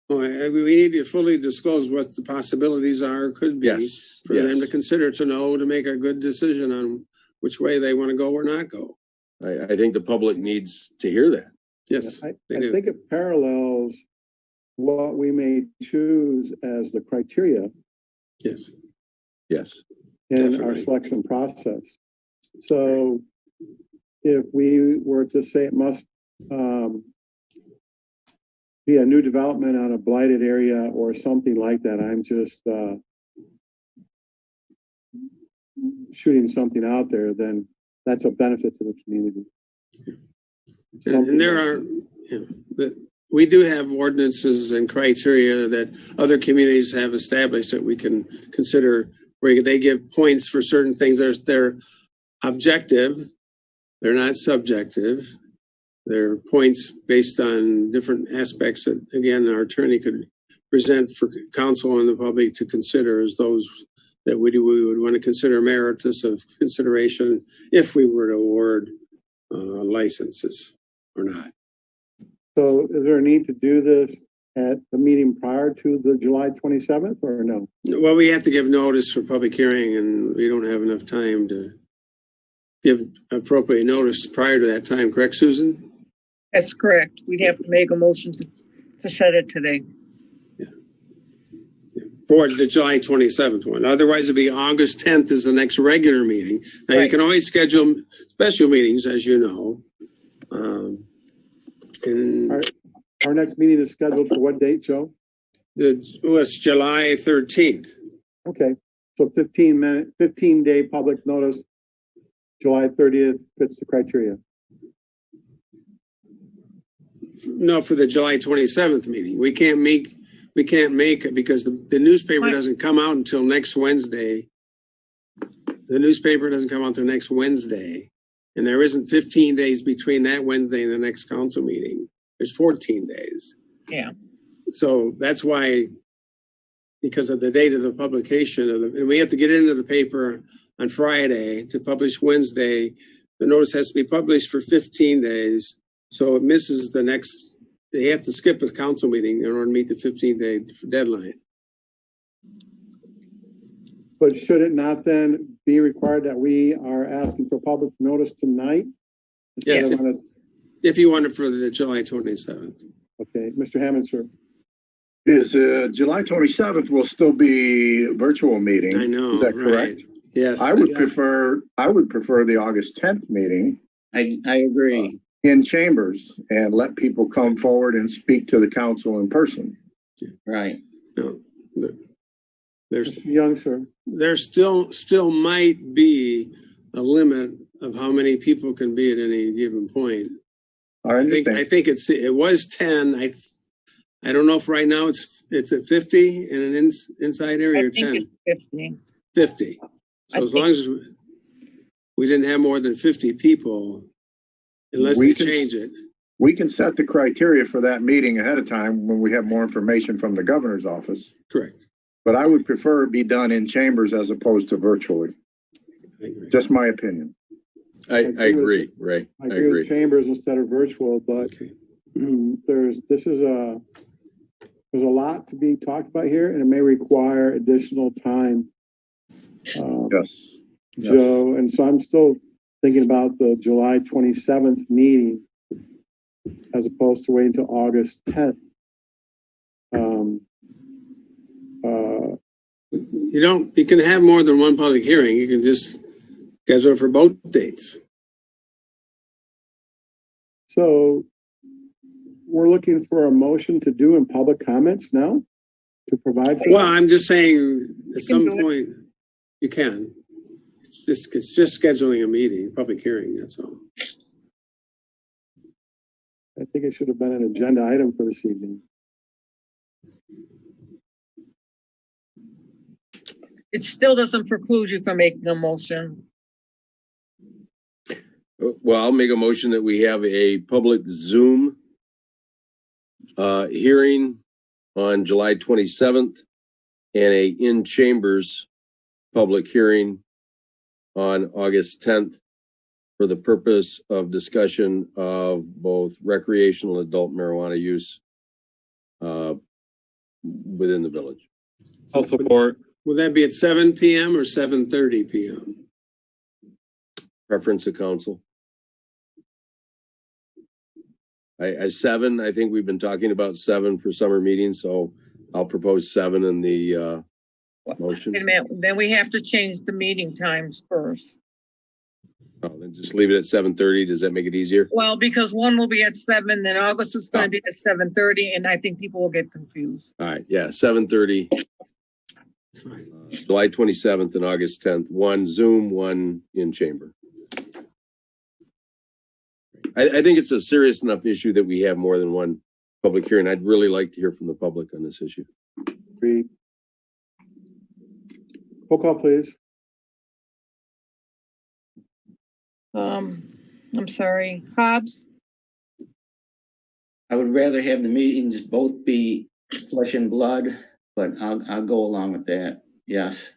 Well, we need to fully disclose what the possibilities are, could be for them to consider, to know, to make a good decision on which way they want to go or not go. I think the public needs to hear that. Yes, I think it parallels what we may choose as the criteria. Yes. In our selection process. So if we were to say it must be a new development on a blighted area or something like that, I'm just shooting something out there, then that's a benefit to the community. And there are, we do have ordinances and criteria that other communities have established that we can consider, where they give points for certain things. They're objective, they're not subjective. They're points based on different aspects that, again, our attorney could present for council and the public to consider as those that we would want to consider meritorious of consideration if we were to award licenses or not. So is there a need to do this at the meeting prior to the July 27th or no? Well, we have to give notice for public hearing and we don't have enough time to give appropriate notice prior to that time, correct, Susan? That's correct. We'd have to make a motion to set it today. For the July 27th one. Otherwise, it'd be August 10th is the next regular meeting. Now, you Right. can always schedule special meetings, as you know. And Our next meeting is scheduled for what date, Joe? it's July 13th. Okay, so 15-day public notice, July 30th fits the criteria. No, for the July 27th meeting. We can't make it because the newspaper doesn't come out until next Wednesday. The newspaper doesn't come out until next Wednesday. And there isn't 15 days between that Wednesday and the next council meeting. There's 14 days. Yeah. So that's why, because of the date of the publication and we have to get it into the paper on Friday to publish Wednesday. The notice has to be published for 15 days. So it misses the next. They have to skip a council meeting in order to meet the 15-day deadline. But should it not then be required that we are asking for public notice tonight? Yes, Instead of if you want it for the July 27th. okay, Mr. Hammond, sir. Is July 27th will still be a virtual meeting? I know. Is that right. correct? Yes. I would prefer the August 10th meeting I agree. in chambers and let people come forward and speak to the council in person. Right. No, there's Mr. Young, sir. there still might be a limit of how many people can be at any given point. I understand. I think it was 10. I don't know if right now it's at 50 in an inside area or 10. It's 50. 50. So as long as we didn't have more than 50 people, unless We they can- change it. We can set the criteria for that meeting ahead of time when we have more information from the governor's office. Correct. But I would prefer it be done in chambers as opposed to virtually. I agree. Just my opinion. I agree, Ray. I agree with chambers instead of virtual, but Okay. there's a lot to be talked about here and it may require additional time. Yes. Joe, and so I'm still thinking about the July 27th meeting as opposed to waiting until August 10th. You can have more than one public hearing. You can just schedule for both dates. So we're looking for a motion to do in public comments now to provide for Well, that? I'm just saying at some do it. point you can. It's just scheduling a meeting, public hearing, that's all. I think it should have been an agenda item for this evening. It still doesn't preclude you from making a motion. Well, I'll make a motion that we have a public Zoom hearing on July 27th and a in chambers public hearing on August 10th for the purpose of discussion of both recreational adult marijuana use within the village. I'll support. Will that be at 7 p.m. or 7:30 p.m.? Preference of council. I 7, I think we've been talking about 7 for summer meetings, so I'll propose 7 in the motion. Wait a minute, then we have to change the meeting times first. Oh, then just leave it at 7:30. Does that make it easier? Well, because one will be at 7, then August is gonna be at 7:30, and I think people will get confused. All right, yeah, 7:30, That's fine. July 27th and August 10th, 1 Zoom, 1 in chamber. I think it's a serious enough issue that we have more than one public hearing. I'd really like to hear from the public on this issue. Agreed. Roll call, please. I'm sorry, Hobbs, I would rather have the meetings both be flesh and blood, but I'll go along with that. Yes.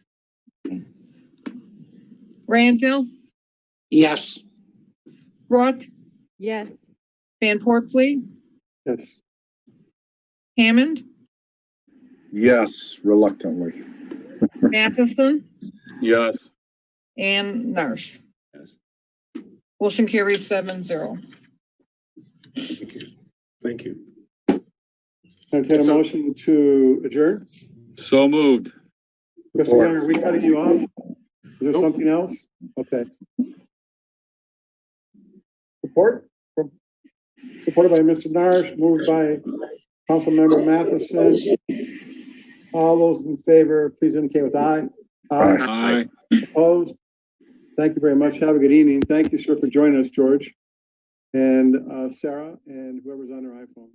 Ranville, Yes. Roth, Yes. Van Portfley, Yes. Hammond, Yes, reluctantly. Matheson, Yes. and Narsch. Yes. Motion carries 7-0. Thank you. Entertain a So- motion to adjourn. So moved. Mr. Young, are we cutting you off? Is there Nope. something else? Okay. Supported by Mr. Narsch, moved by Councilmember Matheson. All those in favor, please indicate with aye. Aye. Opposed? Thank you very much. Have a good evening. Thank you, sir, for joining us, George. And Sarah and whoever's on their iPhone.